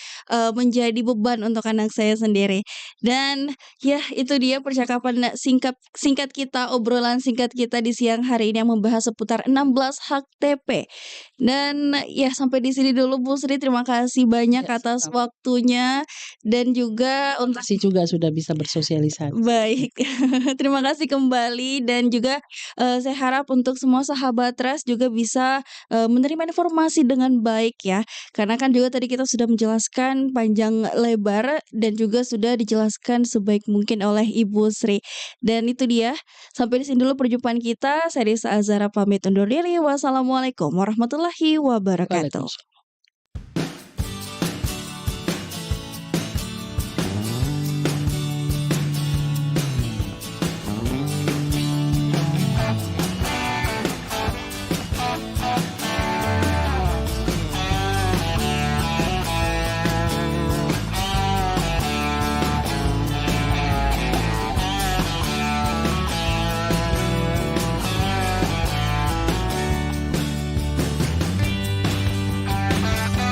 menjadi beban untuk anak saya sendiri. Dan ya itu dia percakapan singkat singkat kita, obrolan singkat kita di siang hari ini yang membahas seputar 16 hak TP. Dan ya sampai di sini dulu Bu Sri, terima kasih banyak Ya, atas sama. waktunya dan juga untuk Makasih juga sudah bisa bersosialisasi. baik. Terima kasih kembali dan juga, saya harap untuk semua sahabat Trust juga bisa, menerima informasi dengan baik ya. Karena kan juga tadi kita sudah menjelaskan panjang lebar dan juga sudah dijelaskan sebaik mungkin oleh Ibu Sri. Dan itu dia, sampai di sini dulu perjumpaan kita. Saya Risa Azhara pamit undur diri. Wassalamualaikum warahmatullahi wabarakatuh. Waalaikumsalam.